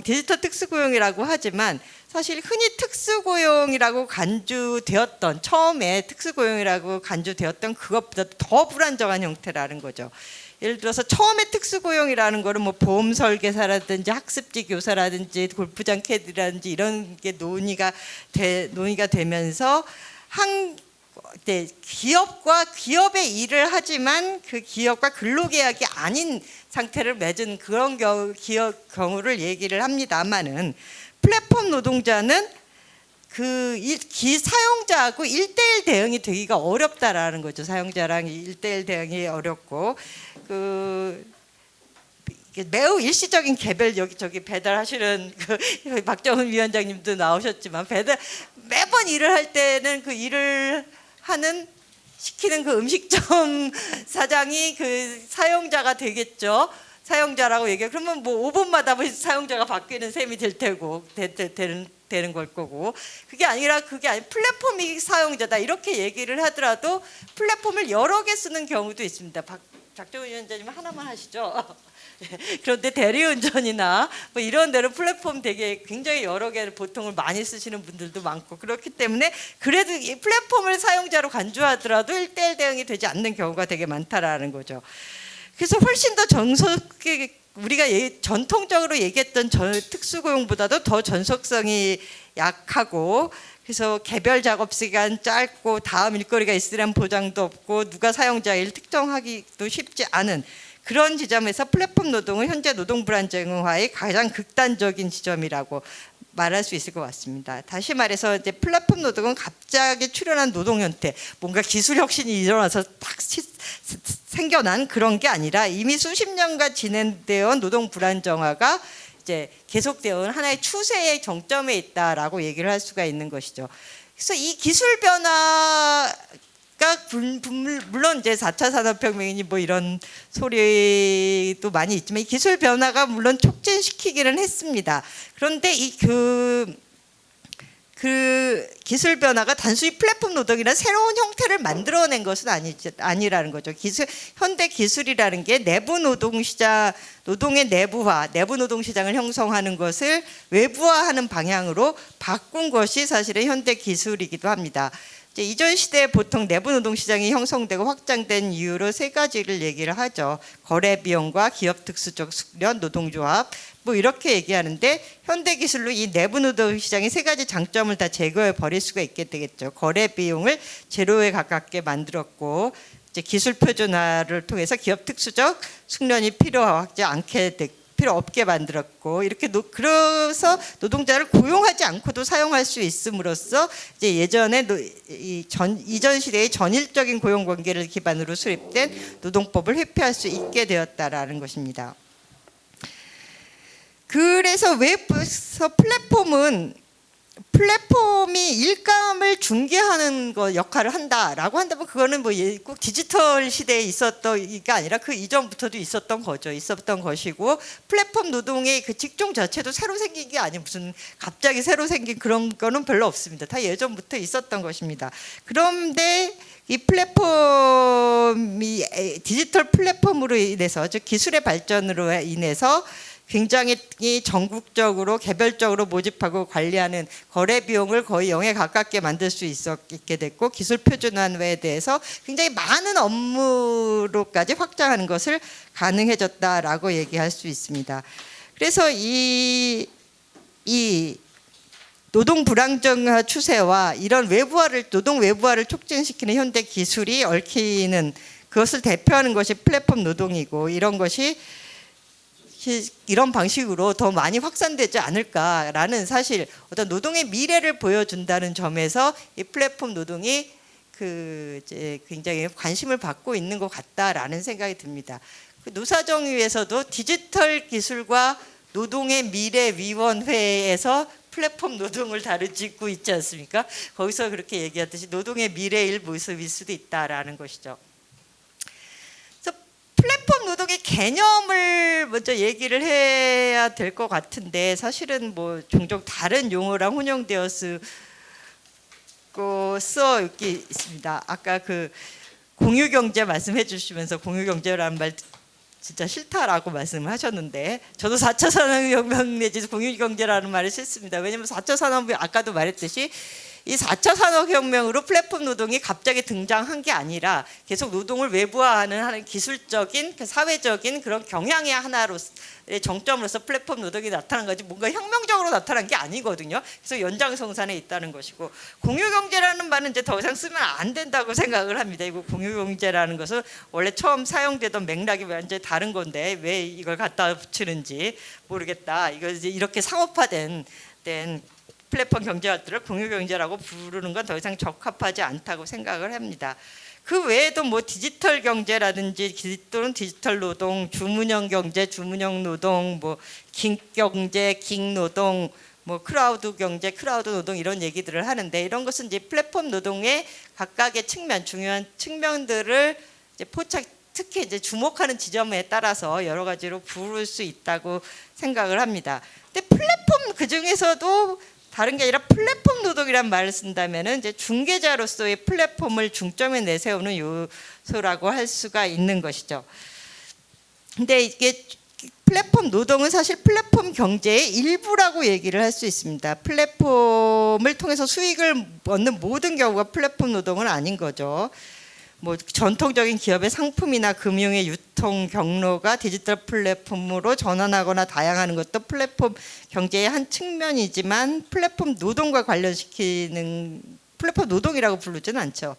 디지털 특수고용이라고 하지만 사실 흔히 특수고용이라고 간주되었던 처음에 특수고용이라고 간주되었던 그것보다 더 불안정한 형태라는 거죠. 예를 들어서 처음에 특수고용이라는 거는 뭐 보험 설계사라든지 학습지 교사라든지 골프장 캐디라든지 이런 게 논의가 되면서 기업의 일을 하지만 그 기업과 근로계약이 아닌 상태를 맺은 그런 경우를 얘기를 합니다만은 플랫폼 노동자는 사용자하고 1대1 대응이 되기가 어렵다라는 거죠. 사용자랑 1대1 대응이 어렵고 매우 일시적인 개별 여기저기 배달하시는 박정훈 위원장님도 나오셨지만 매번 일을 할 때는 그 일을 시키는 그 음식점 사장이 그 사용자가 되겠죠. 사용자라고 얘기해요. 그러면 뭐 5분마다 사용자가 바뀌는 셈이 될 테고 되는 걸 거고, 그게 아니라 플랫폼이 사용자다 이렇게 얘기를 하더라도 플랫폼을 여러 개 쓰는 경우도 있습니다. 박정훈 위원장님 하나만 하시죠. 그런데 대리운전이나 뭐 이런 데는 플랫폼 굉장히 여러 개를 보통을 많이 쓰시는 분들도 많고, 그렇기 때문에 그래도 이 플랫폼을 사용자로 간주하더라도 1대1 대응이 되지 않는 경우가 되게 많다라는 거죠. 그래서 훨씬 더 우리가 전통적으로 얘기했던 특수고용보다도 더 전속성이 약하고, 그래서 개별 작업 시간 짧고 다음 일거리가 있으란 보장도 없고 누가 사용자일 특정하기도 쉽지 않은 그런 지점에서 플랫폼 노동은 현재 노동 불안정화의 가장 극단적인 지점이라고 말할 수 있을 것 같습니다. 다시 말해서 이제 플랫폼 노동은 갑자기 출현한 노동 형태, 뭔가 기술 혁신이 일어나서 딱 생겨난 그런 게 아니라 이미 수십 년간 진행되어 온 노동 불안정화가 이제 계속되어 온 하나의 추세의 정점에 있다라고 얘기를 할 수가 있는 것이죠. 그래서 이 기술 변화가 물론 이제 4차 산업혁명이니 뭐 이런 소리도 많이 있지만 이 기술 변화가 물론 촉진시키기는 했습니다. 그런데 그 기술 변화가 단순히 플랫폼 노동이나 새로운 형태를 만들어낸 것은 아니라는 거죠. 현대 기술이라는 게 내부 노동의 내부 노동 시장을 형성하는 것을 외부화하는 방향으로 바꾼 것이 사실은 현대 기술이기도 합니다. 이전 시대에 보통 내부 노동 시장이 형성되고 확장된 이유로 세 가지를 얘기를 하죠. 거래 비용과 기업 특수적 숙련, 노동조합 뭐 이렇게 얘기하는데, 현대 기술로 이 내부 노동 시장의 세 가지 장점을 다 제거해 버릴 수가 있게 되겠죠. 거래 비용을 제로에 가깝게 만들었고, 이제 기술 표준화를 통해서 기업 특수적 숙련이 필요 없게 만들었고 이렇게 그래서 노동자를 고용하지 않고도 사용할 수 있음으로써 이제 예전에 이전 시대의 전일적인 고용 관계를 기반으로 수립된 노동법을 회피할 수 있게 되었다라는 것입니다. 그래서 웹에서 플랫폼이 일감을 중개하는 거 역할을 한다라고 한다면 그거는 뭐 꼭 디지털 시대에 있었던 게 아니라 그 이전부터도 있었던 것이고 플랫폼 노동의 그 직종 자체도 새로 생긴 게 아니 무슨 갑자기 새로 생긴 그런 거는 별로 없습니다. 다 예전부터 있었던 것입니다. 그런데 이 플랫폼이 디지털 플랫폼으로 인해서 즉 기술의 발전으로 인해서 굉장히 전국적으로 개별적으로 모집하고 관리하는 거래 비용을 거의 0에 가깝게 만들 수 있게 됐고 기술 표준화에 대해서 굉장히 많은 업무로까지 확장하는 것을 가능해졌다라고 얘기할 수 있습니다. 그래서 이 노동 불안정화 추세와 이런 노동 외부화를 촉진시키는 현대 기술이 얽히는 그것을 대표하는 것이 플랫폼 노동이고 이런 방식으로 더 많이 확산되지 않을까라는 사실 어떤 노동의 미래를 보여준다는 점에서 이 플랫폼 노동이 이제 굉장히 관심을 받고 있는 것 같다라는 생각이 듭니다. 노사정위에서도 디지털 기술과 노동의 미래위원회에서 플랫폼 노동을 다루고 있지 않습니까? 거기서 그렇게 얘기하듯이 노동의 미래일 모습일 수도 있다라는 것이죠. 플랫폼 노동의 개념을 먼저 얘기를 해야 될 것 같은데 사실은 뭐 종종 다른 용어랑 혼용되어 써 있기 있습니다. 아까 그 공유경제 말씀해 주시면서 공유경제라는 말 진짜 싫다라고 말씀을 하셨는데 저도 4차 산업혁명 내지 공유경제라는 말을 싫습니다. 왜냐하면 4차 산업혁명 아까도 말했듯이 이 4차 산업혁명으로 플랫폼 노동이 갑자기 등장한 게 아니라 계속 노동을 외부화하는 기술적인 사회적인 그런 경향의 하나로의 정점으로서 플랫폼 노동이 나타난 거지 뭔가 혁명적으로 나타난 게 아니거든요. 그래서 연장성산에 있다는 것이고 공유경제라는 말은 이제 더 이상 쓰면 안 된다고 생각을 합니다. 이거 공유경제라는 것은 원래 처음 사용되던 맥락이 완전히 다른 건데 왜 이걸 갖다 붙이는지 모르겠다. 이거 이제 이렇게 상업화된 플랫폼 경제활동을 공유경제라고 부르는 건 더 이상 적합하지 않다고 생각을 합니다. 그 외에도 뭐 디지털 경제라든지 또는 디지털 노동, 주문형 경제, 주문형 노동, 뭐 긴경제, 긴노동, 뭐 크라우드 경제, 크라우드 노동 이런 얘기들을 하는데 이런 것은 이제 플랫폼 노동의 각각의 중요한 측면들을 이제 특히 이제 주목하는 지점에 따라서 여러 가지로 부를 수 있다고 생각을 합니다. 근데 플랫폼 그 중에서도 다른 게 아니라 플랫폼 노동이란 말을 쓴다면은 이제 중개자로서의 플랫폼을 중점에 내세우는 요소라고 할 수가 있는 것이죠. 근데 이게 플랫폼 노동은 사실 플랫폼 경제의 일부라고 얘기를 할 수 있습니다. 플랫폼을 통해서 수익을 얻는 모든 경우가 플랫폼 노동은 아닌 거죠. 뭐 전통적인 기업의 상품이나 금융의 유통 경로가 디지털 플랫폼으로 전환하거나 다양하는 것도 플랫폼 경제의 한 측면이지만 플랫폼 노동과 관련시키는 플랫폼 노동이라고 부르지는 않죠.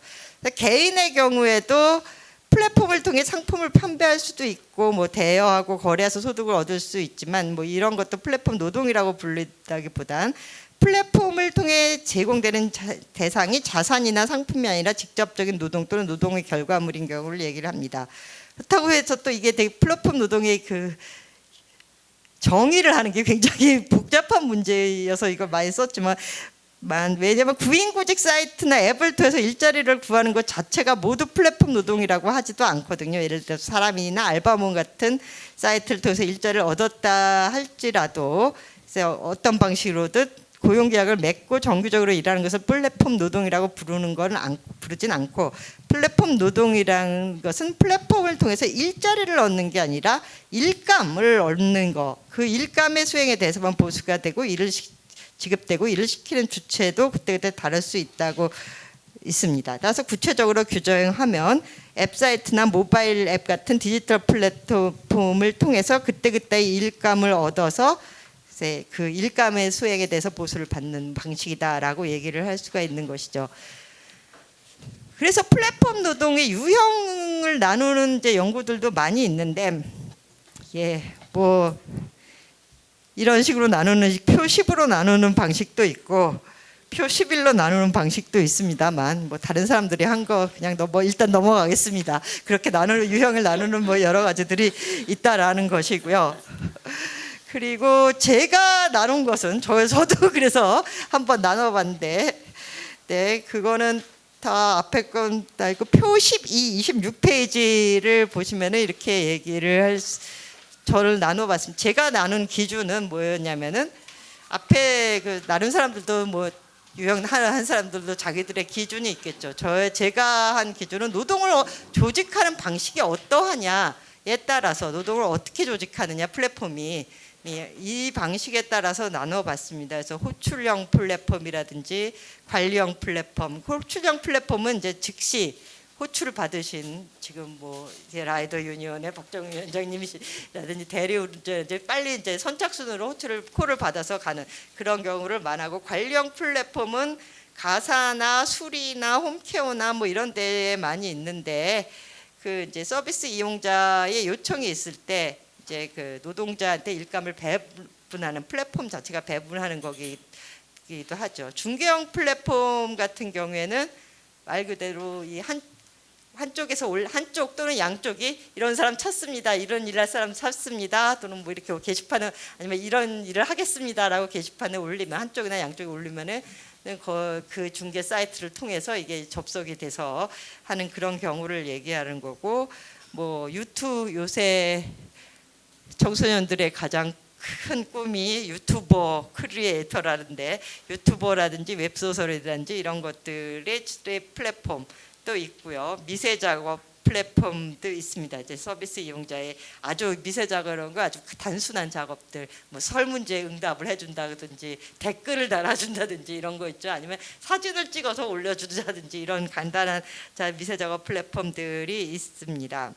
개인의 경우에도 플랫폼을 통해 상품을 판매할 수도 있고 뭐 대여하고 거래해서 소득을 얻을 수 있지만 뭐 이런 것도 플랫폼 노동이라고 부르다기보단 플랫폼을 통해 제공되는 대상이 자산이나 상품이 아니라 직접적인 노동 또는 노동의 결과물인 경우를 얘기를 합니다. 그렇다고 해서 또 이게 되게 플랫폼 노동의 그 정의를 하는 게 굉장히 복잡한 문제여서 이걸 많이 썼지만 왜냐하면 구인구직 사이트나 앱을 통해서 일자리를 구하는 것 자체가 모두 플랫폼 노동이라고 하지도 않거든요. 예를 들어서 사람이나 알바몬 같은 사이트를 통해서 일자리를 얻었다 할지라도 어떤 방식으로든 고용계약을 맺고 정규적으로 일하는 것을 플랫폼 노동이라고 부르진 않고 플랫폼 노동이라는 것은 플랫폼을 통해서 일자리를 얻는 게 아니라 일감을 얻는 거, 그 일감의 수행에 대해서만 보수가 되고 일을 지급되고 일을 시키는 주체도 그때그때 다를 수 있다고 있습니다. 따라서 구체적으로 규정하면 앱사이트나 모바일 앱 같은 디지털 플랫폼을 통해서 그때그때의 일감을 얻어서 그 일감의 수행에 대해서 보수를 받는 방식이다라고 얘기를 할 수가 있는 것이죠. 그래서 플랫폼 노동의 유형을 나누는 이제 연구들도 많이 있는데, 뭐 이런 식으로 나누는 표 10으로 나누는 방식도 있고 표 11로 나누는 방식도 있습니다만, 뭐 다른 사람들이 한 거 그냥 일단 넘어가겠습니다. 그렇게 유형을 나누는 뭐 여러 가지들이 있다라는 것이고요. 그리고 제가 나눈 것은 저도 그래서 한번 나눠봤는데, 네, 그거는 다 앞에 건 다 있고 표 12, 26페이지를 보시면은 이렇게 얘기를 저를 나눠봤습니다. 제가 나눈 기준은 뭐였냐면은, 앞에 그 나눈 사람들도 뭐 유형 한 사람들도 자기들의 기준이 있겠죠. 제가 한 기준은 노동을 조직하는 방식이 어떠하냐에 따라서, 노동을 어떻게 조직하느냐 플랫폼이, 이 방식에 따라서 나눠봤습니다. 그래서 호출형 플랫폼이라든지 관리형 플랫폼. 호출형 플랫폼은 이제 즉시 호출을 받으신, 지금 뭐 이제 라이더 유니온의 박정희 위원장님이라든지 대리운전 이제 빨리 이제 선착순으로 콜을 받아서 가는 그런 경우를 말하고, 관리형 플랫폼은 가사나 수리나 홈케어나 뭐 이런 데에 많이 있는데, 그 이제 서비스 이용자의 요청이 있을 때 이제 그 노동자한테 일감을 배분하는 플랫폼 자체가 배분하는 거기도 하죠. 중개형 플랫폼 같은 경우에는 말 그대로 이 한쪽에서 한쪽 또는 양쪽이 이런 사람 찾습니다, 이런 일할 사람 찾습니다, 또는 뭐 이렇게 게시판을, 아니면 이런 일을 하겠습니다라고 게시판에 올리면, 한쪽이나 양쪽에 올리면은 그 중개 사이트를 통해서 이게 접속이 돼서 하는 그런 경우를 얘기하는 거고, 뭐 요새 청소년들의 가장 큰 꿈이 유튜버 크리에이터라는데, 유튜버라든지 웹소설이라든지 이런 것들의 플랫폼도 있고요. 미세 작업 플랫폼도 있습니다. 이제 서비스 이용자의 아주 미세 작업이라는 거, 아주 단순한 작업들, 뭐 설문제 응답을 해준다든지 댓글을 달아준다든지 이런 거 있죠. 아니면 사진을 찍어서 올려준다든지 이런 간단한 미세 작업 플랫폼들이 있습니다.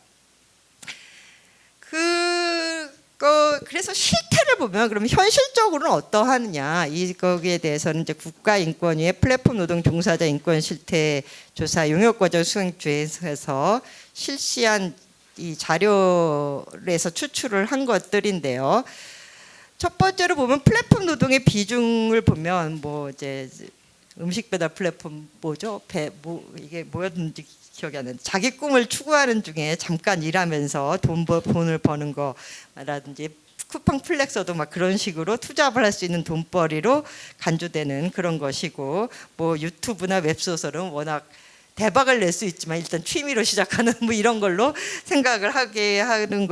그래서 실태를 보면, 그러면 현실적으로는 어떠하느냐, 거기에 대해서는 이제 국가인권위의 플랫폼 노동 종사자 인권 실태 조사 용역과정 수행주에서 실시한 이 자료에서 추출을 한 것들인데요. 첫 번째로 보면 플랫폼 노동의 비중을 보면, 뭐 이제 음식 배달 플랫폼 뭐죠? 이게 뭐였는지 기억이 안 나는데, 자기 꿈을 추구하는 중에 잠깐 일하면서 돈을 버는 거라든지, 쿠팡 플렉서도 막 그런 식으로 투잡을 할 수 있는 돈벌이로 간주되는 그런 것이고, 뭐 유튜브나 웹소설은 워낙 대박을 낼 수 있지만 일단 취미로 시작하는 뭐 이런 걸로 생각을 하게 하는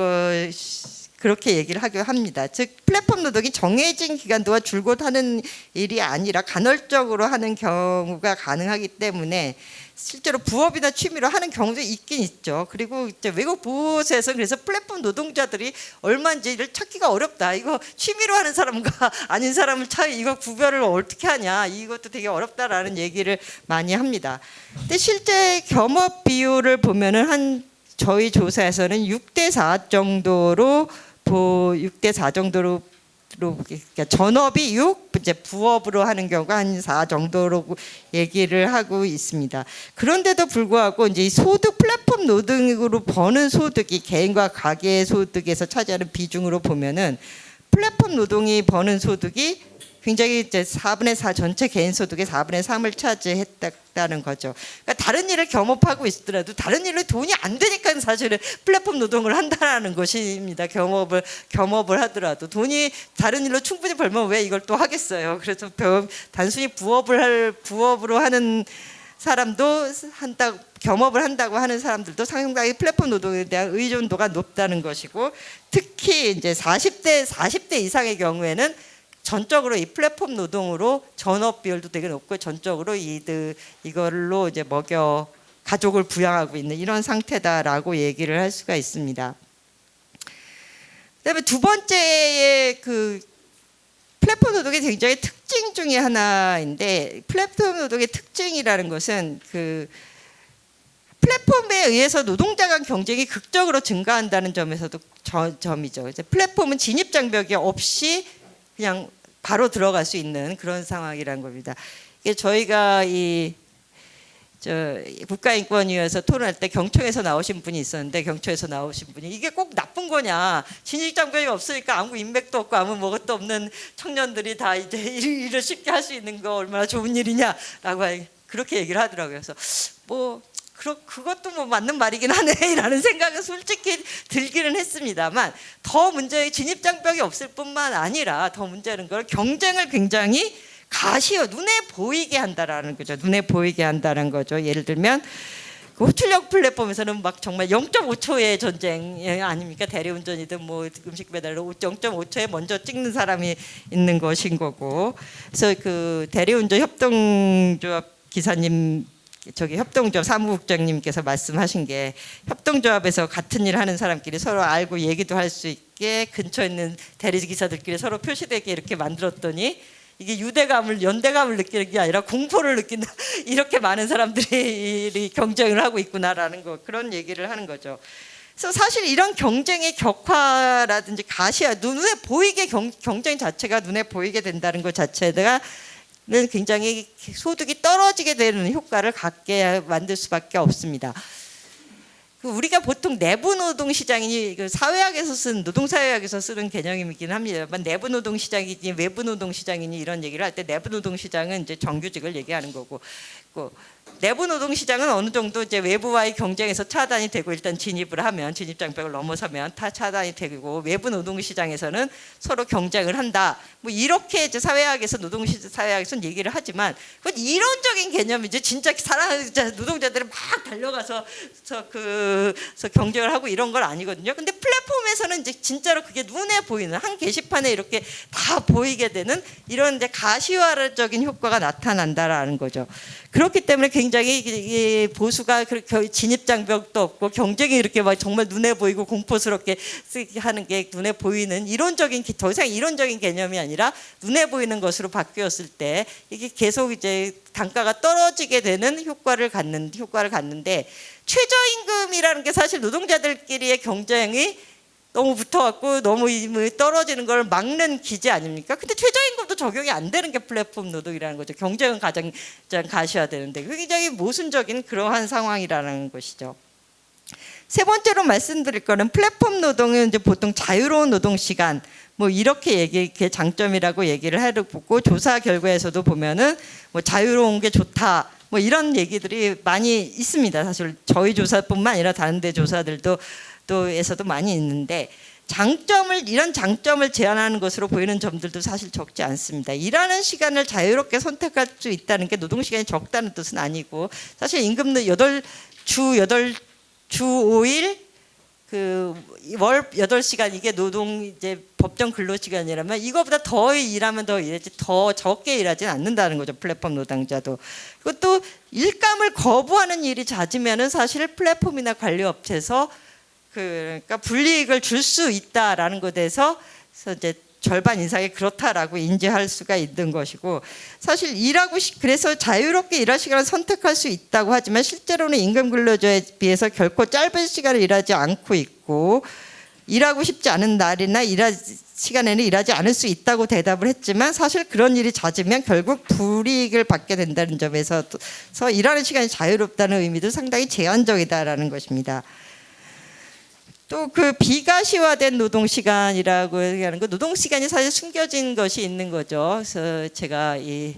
그렇게 얘기를 하게 합니다. 즉 플랫폼 노동이 정해진 기간 동안 줄곧 하는 일이 아니라 간헐적으로 하는 경우가 가능하기 때문에 실제로 부업이나 취미로 하는 경우도 있긴 있죠. 그리고 이제 외국 보호소에서 그래서 플랫폼 노동자들이 얼마인지를 찾기가 어렵다. 이거 취미로 하는 사람과 아닌 사람을 이거 구별을 어떻게 하냐. 이것도 되게 어렵다라는 얘기를 많이 합니다. 근데 실제 겸업 비율을 보면은 저희 조사에서는 6대4 정도로 6대4 정도로, 그러니까 전업이 6, 이제 부업으로 하는 경우가 한 4 정도로 얘기를 하고 있습니다. 그런데도 불구하고 이제 소득, 플랫폼 노동으로 버는 소득이 개인과 가계의 소득에서 차지하는 비중으로 보면은 플랫폼 노동이 버는 소득이 굉장히 이제 4분의 4 전체 개인 소득의 4분의 3을 차지했다는 거죠. 그러니까 다른 일을 겸업하고 있더라도 다른 일에 돈이 안 되니까 사실은 플랫폼 노동을 한다는 것입니다. 겸업을 하더라도 돈이 다른 일로 충분히 벌면 왜 이걸 또 하겠어요. 그래서 단순히 부업으로 하는 사람도 겸업을 한다고 하는 사람들도 상당히 플랫폼 노동에 대한 의존도가 높다는 것이고, 특히 이제 40대 이상의 경우에는 전적으로 이 플랫폼 노동으로 전업 비율도 되게 높고 전적으로 이걸로 이제 가족을 부양하고 있는 이런 상태다라고 얘기를 할 수가 있습니다. 그다음에 두 번째의 그 플랫폼 노동의 굉장히 특징 중에 하나인데, 플랫폼 노동의 특징이라는 것은 그 플랫폼에 의해서 노동자 간 경쟁이 극적으로 증가한다는 점에서도 점이죠. 이제 플랫폼은 진입 장벽이 없이 그냥 바로 들어갈 수 있는 그런 상황이란 겁니다. 이게 저희가 저 국가인권위에서 토론할 때 경총에서 나오신 분이 있었는데 경총에서 나오신 분이 이게 꼭 나쁜 거냐, 진입장벽이 없으니까 아무 인맥도 없고 아무 뭐것도 없는 청년들이 다 이제 일을 쉽게 할 수 있는 거 얼마나 좋은 일이냐라고 그렇게 얘기를 하더라고요. 그래서 뭐 그것도 뭐 맞는 말이긴 하네라는 생각은 솔직히 들기는 했습니다만, 더 문제의 진입장벽이 없을 뿐만 아니라 더 문제는 걸 경쟁을 굉장히 가시어 눈에 보이게 한다라는 거죠. 눈에 보이게 한다는 거죠. 예를 들면 그 호출력 플랫폼에서는 막 정말 0.5초의 전쟁 아닙니까? 대리운전이든 뭐 음식 배달로 0.5초에 먼저 찍는 사람이 있는 것인 거고. 그래서 그 대리운전 협동조합 기사님, 저기 협동조합 사무국장님께서 말씀하신 게, 협동조합에서 같은 일 하는 사람끼리 서로 알고 얘기도 할 수 있게 근처에 있는 대리기사들끼리 서로 표시되게 이렇게 만들었더니 이게 유대감을, 연대감을 느끼는 게 아니라 공포를 느낀다. 이렇게 많은 사람들이 경쟁을 하고 있구나라는 거, 그런 얘기를 하는 거죠. 그래서 사실 이런 경쟁의 격화라든지 가시화, 눈에 보이게 경쟁 자체가 눈에 보이게 된다는 것 자체가 는 굉장히 소득이 떨어지게 되는 효과를 갖게 만들 수밖에 없습니다. 우리가 보통 내부 노동 시장이 사회학에서 쓴, 노동사회학에서 쓰는 개념이긴 합니다만, 내부 노동 시장이니 외부 노동 시장이니 이런 얘기를 할 때 내부 노동 시장은 이제 정규직을 얘기하는 거고, 내부 노동 시장은 어느 정도 이제 외부와의 경쟁에서 차단이 되고 일단 진입을 하면, 진입 장벽을 넘어서면 다 차단이 되고, 외부 노동 시장에서는 서로 경쟁을 한다. 뭐 이렇게 이제 사회학에서 사회학에서는 얘기를 하지만, 그건 이론적인 개념이지 진짜 노동자들이 막 달려가서 경쟁을 하고 이런 건 아니거든요. 근데 플랫폼에서는 이제 진짜로 그게 눈에 보이는, 한 게시판에 이렇게 다 보이게 되는 이런 이제 가시화적인 효과가 나타난다라는 거죠. 그렇기 때문에 굉장히 보수가 그렇게 진입 장벽도 없고 경쟁이 이렇게 막 정말 눈에 보이고 공포스럽게 하는 게 눈에 보이는 이론적인, 더 이상 이론적인 개념이 아니라 눈에 보이는 것으로 바뀌었을 때 이게 계속 이제 단가가 떨어지게 되는 효과를 갖는데, 최저임금이라는 게 사실 노동자들끼리의 경쟁이 너무 붙어갖고 너무 떨어지는 걸 막는 기제 아닙니까? 근데 최저임금도 적용이 안 되는 게 플랫폼 노동이라는 거죠. 경쟁은 가장 가셔야되는데 굉장히 모순적인 그러한 상황이라는 것이죠. 세 번째로 말씀드릴 거는, 플랫폼 노동은 이제 보통 자유로운 노동 시간 뭐 이렇게 장점이라고 얘기를 해보고, 조사 결과에서도 보면은 뭐 자유로운 게 좋다 뭐 이런 얘기들이 많이 있습니다. 사실 저희 조사뿐만 아니라 다른 데 조사들도 에서도 많이 있는데, 이런 장점을 제한하는 것으로 보이는 점들도 사실 적지 않습니다. 일하는 시간을 자유롭게 선택할 수 있다는 게 노동 시간이 적다는 뜻은 아니고, 사실 임금도 주 5일 월 8시간, 이게 노동 이제 법정 근로 시간이라면 이거보다 더 일하면 더 일하지, 더 적게 일하지는 않는다는 거죠. 플랫폼 노동자도. 그것도 일감을 거부하는 일이 잦으면은 사실 플랫폼이나 관리업체에서 그러니까 불이익을 줄 수 있다라는 것에 대해서 이제 절반 이상이 그렇다라고 인지할 수가 있는 것이고, 사실 그래서 자유롭게 일할 시간을 선택할 수 있다고 하지만 실제로는 임금 근로자에 비해서 결코 짧은 시간을 일하지 않고 있고, 일하고 싶지 않은 날이나 시간에는 일하지 않을 수 있다고 대답을 했지만, 사실 그런 일이 잦으면 결국 불이익을 받게 된다는 점에서 일하는 시간이 자유롭다는 의미도 상당히 제한적이다라는 것입니다. 또 그 비가시화된 노동 시간이라고 얘기하는 거, 노동 시간이 사실 숨겨진 것이 있는 거죠. 그래서 제가 이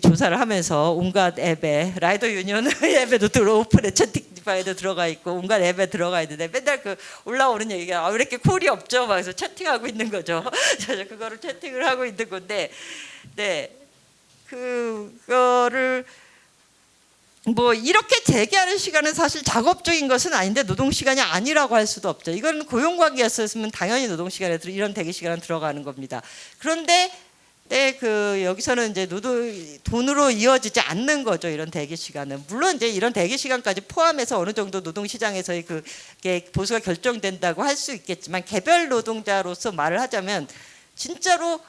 조사를 하면서 온갖 앱에, 라이더 유니언 앱에도 오픈에 채팅방에도 들어가 있고 온갖 앱에 들어가 있는데, 맨날 올라오는 얘기가 왜 이렇게 콜이 없죠? 막 그래서 채팅하고 있는 거죠. 그래서 그거를 채팅을 하고 있는 건데, 네, 그거를 뭐 이렇게 대기하는 시간은 사실 작업적인 것은 아닌데 노동 시간이 아니라고 할 수도 없죠. 이건 고용관계였으면 당연히 노동 시간에 이런 대기 시간은 들어가는 겁니다. 그런데 여기서는 이제 돈으로 이어지지 않는 거죠. 이런 대기 시간은. 물론 이제 이런 대기 시간까지 포함해서 어느 정도 노동 시장에서의 그게 보수가 결정된다고 할 수 있겠지만, 개별 노동자로서 말을 하자면 진짜로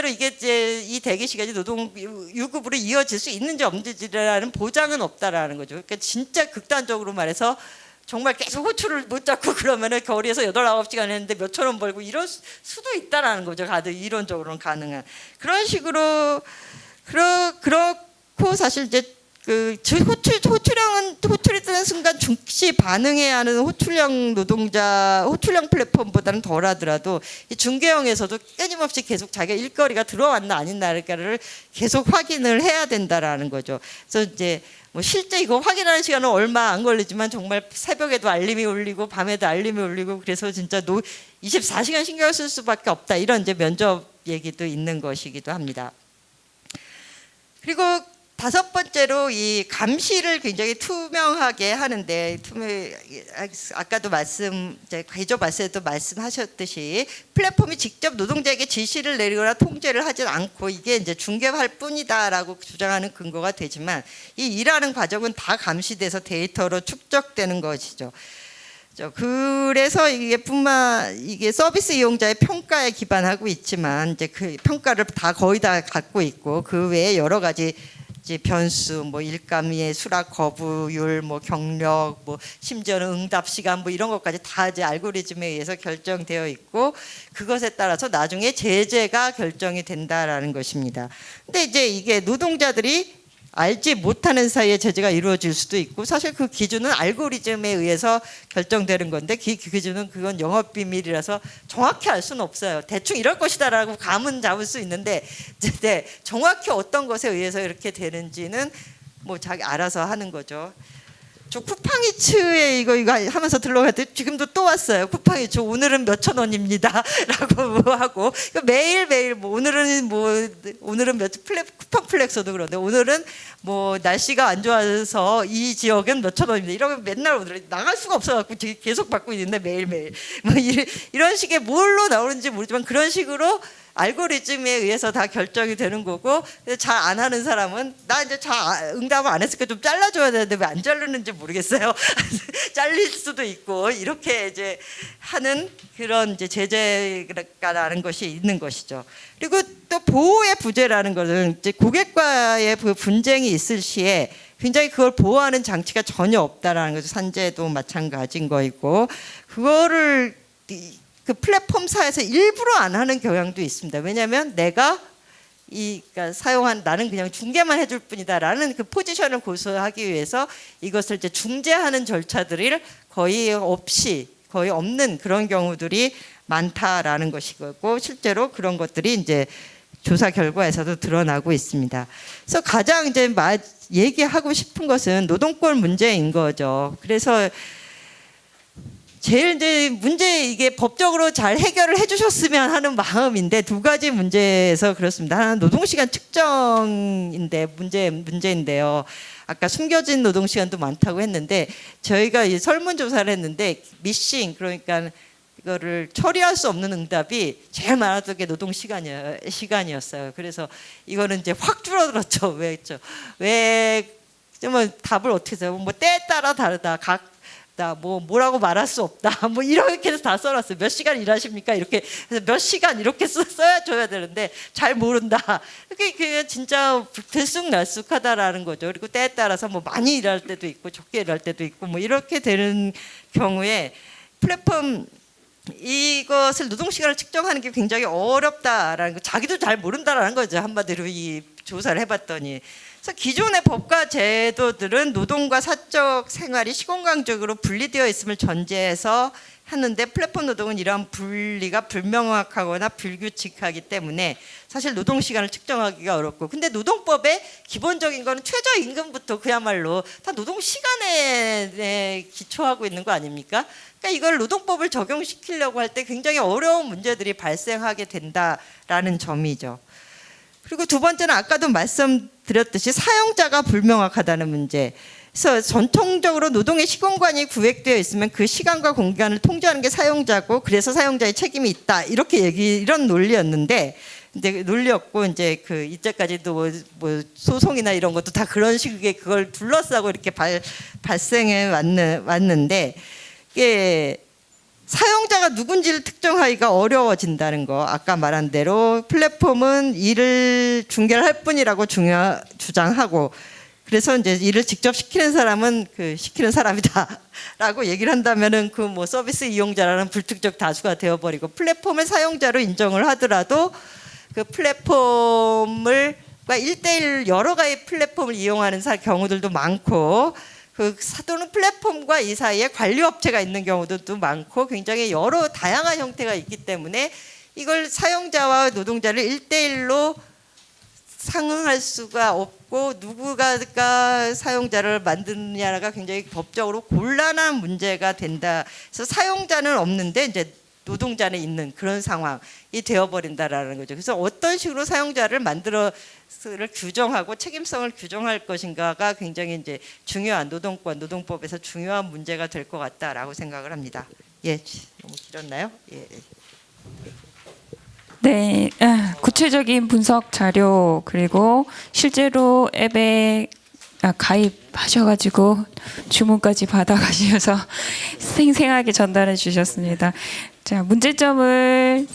이게 이제 이 대기 시간이 노동 유급으로 이어질 수 있는지 없는지라는 보장은 없다라는 거죠. 그러니까 진짜 극단적으로 말해서 정말 계속 호출을 못 잡고 그러면은 거리에서 8, 9시간 했는데 몇천 원 벌고 이럴 수도 있다라는 거죠. 이론적으로는 가능한. 그런 식으로 그렇고 사실 이제 호출이 뜨는 순간 즉시 반응해야 하는 호출형 노동자, 호출형 플랫폼보다는 덜하더라도 이 중개형에서도 끊임없이 계속 자기가 일거리가 들어왔나 아닌가를 계속 확인을 해야 된다라는 거죠. 그래서 이제 뭐 실제 이거 확인하는 시간은 얼마 안 걸리지만 정말 새벽에도 알림이 울리고 밤에도 알림이 울리고 그래서 진짜 24시간 신경 쓸 수밖에 없다, 이런 이제 면접 얘기도 있는 것이기도 합니다. 그리고 다섯 번째로 이 감시를 굉장히 투명하게 하는데, 아까도 개조 발세도 말씀하셨듯이 플랫폼이 직접 노동자에게 지시를 내리거나 통제를 하진 않고 이게 이제 중개할 뿐이다라고 주장하는 근거가 되지만, 이 일하는 과정은 다 감시돼서 데이터로 축적되는 것이죠. 그래서 이게 서비스 이용자의 평가에 기반하고 있지만 이제 그 평가를 거의 다 갖고 있고, 그 외에 여러 가지 이제 변수, 뭐 일감의 수락 거부율, 뭐 경력, 뭐 심지어는 응답 시간, 뭐 이런 것까지 다 이제 알고리즘에 의해서 결정되어 있고, 그것에 따라서 나중에 제재가 결정이 된다라는 것입니다. 근데 이제 이게 노동자들이 알지 못하는 사이에 제재가 이루어질 수도 있고, 사실 그 기준은 알고리즘에 의해서 결정되는 건데 그 기준은 그건 영업비밀이라서 정확히 알 수는 없어요. 대충 이럴 것이다라고 감은 잡을 수 있는데 정확히 어떤 것에 의해서 이렇게 되는지는 뭐 자기 알아서 하는 거죠. 저 쿠팡이츠에 이거 하면서 들러갈 때 지금도 또 왔어요. 쿠팡이츠 오늘은 몇천 원입니다라고 하고, 매일 뭐 오늘은 쿠팡 플렉서도 그런데 오늘은 뭐 날씨가 안 좋아서 이 지역은 몇천 원입니다. 이러면 맨날 오늘 나갈 수가 없어갖고 계속 받고 있는데 매일매일 뭐 이런 식의 뭘로 나오는지 모르지만 그런 식으로 알고리즘에 의해서 다 결정이 되는 거고, 잘 안 하는 사람은 나 이제 응답을 안 했으니까 좀 잘라줘야 되는데 왜 안 자르는지 모르겠어요. 잘릴 수도 있고, 이렇게 이제 하는 그런 이제 제재가라는 것이 있는 것이죠. 그리고 또 보호의 부재라는 것은 이제 고객과의 그 분쟁이 있을 시에 굉장히 그걸 보호하는 장치가 전혀 없다라는 거죠. 산재도 마찬가지인 거이고, 그거를 그 플랫폼사에서 일부러 안 하는 경향도 있습니다. 왜냐하면 내가 그러니까 나는 그냥 중개만 해줄 뿐이다라는 그 포지션을 고수하기 위해서 이것을 이제 중재하는 절차들을 거의 없는 그런 경우들이 많다라는 것이고, 실제로 그런 것들이 이제 조사 결과에서도 드러나고 있습니다. 그래서 가장 이제 얘기하고 싶은 것은 노동권 문제인 거죠. 그래서 제일 이제 이게 법적으로 잘 해결을 해주셨으면 하는 마음인데, 두 가지 문제에서 그렇습니다. 하나는 노동시간 측정인데 문제인데요. 아까 숨겨진 노동시간도 많다고 했는데, 저희가 이 설문조사를 했는데 미싱, 그러니까 이거를 처리할 수 없는 응답이 제일 많았던 게 노동시간이었어요. 그래서 이거는 이제 확 줄어들었죠. 왜 답을 어떻게 해서 뭐 때에 따라 다르다. 뭐라고 말할 수 없다. 뭐 이렇게 해서 다 써놨어요. 몇 시간 일하십니까? 이렇게 해서 몇 시간 이렇게 써줘야 되는데 잘 모른다. 그게 진짜 들쑥날쑥하다라는 거죠. 그리고 때에 따라서 뭐 많이 일할 때도 있고 적게 일할 때도 있고 뭐 이렇게 되는 경우에 플랫폼 이것을 노동시간을 측정하는 게 굉장히 어렵다라는 거, 자기도 잘 모른다라는 거죠. 한마디로 이 조사를 해봤더니. 그래서 기존의 법과 제도들은 노동과 사적 생활이 시공간적으로 분리되어 있음을 전제해서 하는데, 플랫폼 노동은 이러한 분리가 불명확하거나 불규칙하기 때문에 사실 노동시간을 측정하기가 어렵고, 근데 노동법의 기본적인 거는 최저임금부터 그야말로 다 노동시간에 기초하고 있는 거 아닙니까? 그러니까 이걸 노동법을 적용시키려고 할 때 굉장히 어려운 문제들이 발생하게 된다라는 점이죠. 그리고 두 번째는 아까도 말씀드렸듯이 사용자가 불명확하다는 문제. 그래서 전통적으로 노동의 시공간이 구획되어 있으면 그 시간과 공간을 통제하는 게 사용자고, 그래서 사용자의 책임이 있다. 이런 논리였는데, 이제 논리였고, 이제 이때까지도 뭐 소송이나 이런 것도 다 그런 식의 그걸 둘러싸고 이렇게 발생해 왔는데, 이게 사용자가 누군지를 특정하기가 어려워진다는 거. 아까 말한 대로 플랫폼은 일을 중개를 할 뿐이라고 주장하고, 그래서 이제 일을 직접 시키는 사람은 시키는 사람이다라고 얘기를 한다면은 뭐 서비스 이용자라는 불특정 다수가 되어버리고, 플랫폼을 사용자로 인정을 하더라도 그 플랫폼을 1대1 여러 가지 플랫폼을 이용하는 경우들도 많고 또는 플랫폼과 이 사이에 관리업체가 있는 경우도 많고 굉장히 여러 다양한 형태가 있기 때문에 이걸 사용자와 노동자를 1대1로 상응할 수가 없고 누구가 사용자를 만드느냐가 굉장히 법적으로 곤란한 문제가 된다. 그래서 사용자는 없는데 이제 노동자는 있는 그런 상황이 되어버린다라는 거죠. 그래서 어떤 식으로 사용자를 규정하고 책임성을 규정할 것인가가 굉장히 이제 중요한 노동권, 노동법에서 중요한 문제가 될 것 같다라고 생각을 합니다. 예, 너무 길었나요? 예. 네, 구체적인 분석 자료 그리고 실제로 앱에 가입하셔가지고 주문까지 받아가셔서 생생하게 전달해 주셨습니다. 자, 문제점을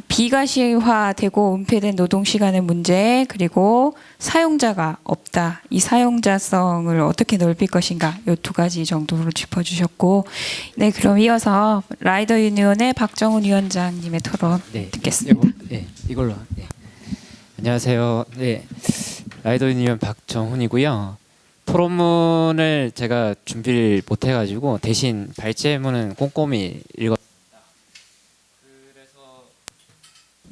비가시화되고 은폐된 노동 시간의 문제 그리고 사용자가 없다. 이 사용자성을 어떻게 넓힐 것인가 이 두 가지 정도로 짚어주셨고, 네, 그럼 이어서 라이더 유니온의 박정훈 위원장님의 토론 듣겠습니다. 이걸로. 네. 안녕하세요. 네, 라이더 유니온 박정훈이고요. 토론문을 제가 준비를 못 해가지고 대신 발제문은 꼼꼼히 읽었.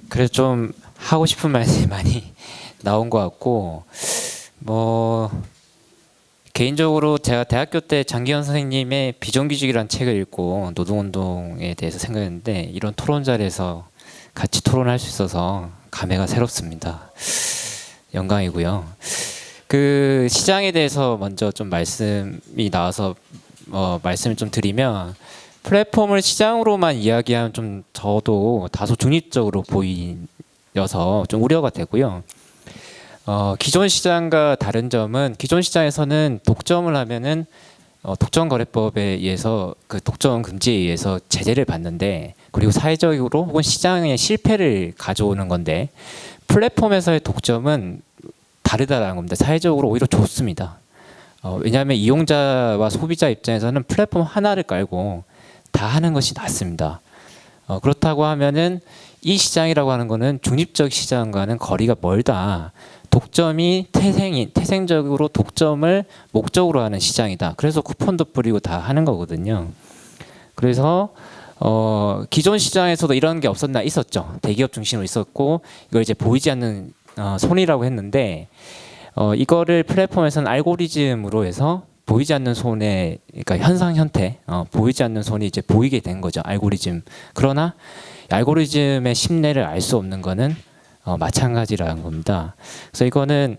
그래서 좀 하고 싶은 말씀이 많이 나온 것 같고, 뭐 개인적으로 제가 대학교 때 장기현 선생님의 비정규직이라는 책을 읽고 노동운동에 대해서 생각했는데 이런 토론 자리에서 같이 토론할 수 있어서 감회가 새롭습니다. 영광이고요. 그 시장에 대해서 먼저 좀 말씀이 나와서 말씀을 좀 드리면, 플랫폼을 시장으로만 이야기하면 좀 저도 다소 중립적으로 보여서 좀 우려가 되고요. 기존 시장과 다른 점은 기존 시장에서는 독점을 하면은 독점거래법에 의해서 그 독점 금지에 의해서 제재를 받는데, 그리고 사회적으로 혹은 시장의 실패를 가져오는 건데, 플랫폼에서의 독점은 다르다라는 겁니다. 사회적으로 오히려 좋습니다. 왜냐하면 이용자와 소비자 입장에서는 플랫폼 하나를 깔고 다 하는 것이 낫습니다. 그렇다고 하면은 이 시장이라고 하는 거는 중립적 시장과는 거리가 멀다. 독점이 태생적으로 독점을 목적으로 하는 시장이다. 그래서 쿠폰도 뿌리고 다 하는 거거든요. 그래서 기존 시장에서도 이런 게 없었나? 있었죠. 대기업 중심으로 있었고, 이걸 이제 보이지 않는 손이라고 했는데, 이거를 플랫폼에서는 알고리즘으로 해서 보이지 않는 손에, 그러니까 현상 현태, 보이지 않는 손이 이제 보이게 된 거죠. 알고리즘. 그러나 알고리즘의 심내를 알 수 없는 거는 마찬가지라는 겁니다. 그래서 이거는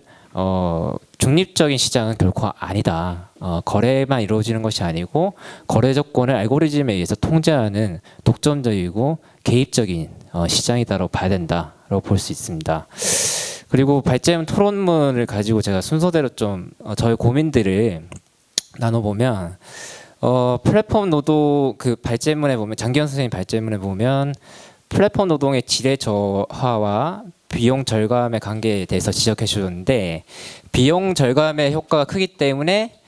중립적인 시장은 결코 아니다. 거래만 이루어지는 것이 아니고 거래 조건을 알고리즘에 의해서 통제하는 독점적이고 개입적인 시장이다라고 봐야 된다라고 볼 수 있습니다. 그리고 발제문 토론문을 가지고 제가 순서대로 좀 저의 고민들을 나눠보면, 플랫폼 노동 그 발제문에 보면, 장기현 선생님 발제문에 보면 플랫폼 노동의 질의 저하와 비용 절감의 관계에 대해서 지적해 주셨는데, 비용 절감의 효과가 크기 때문에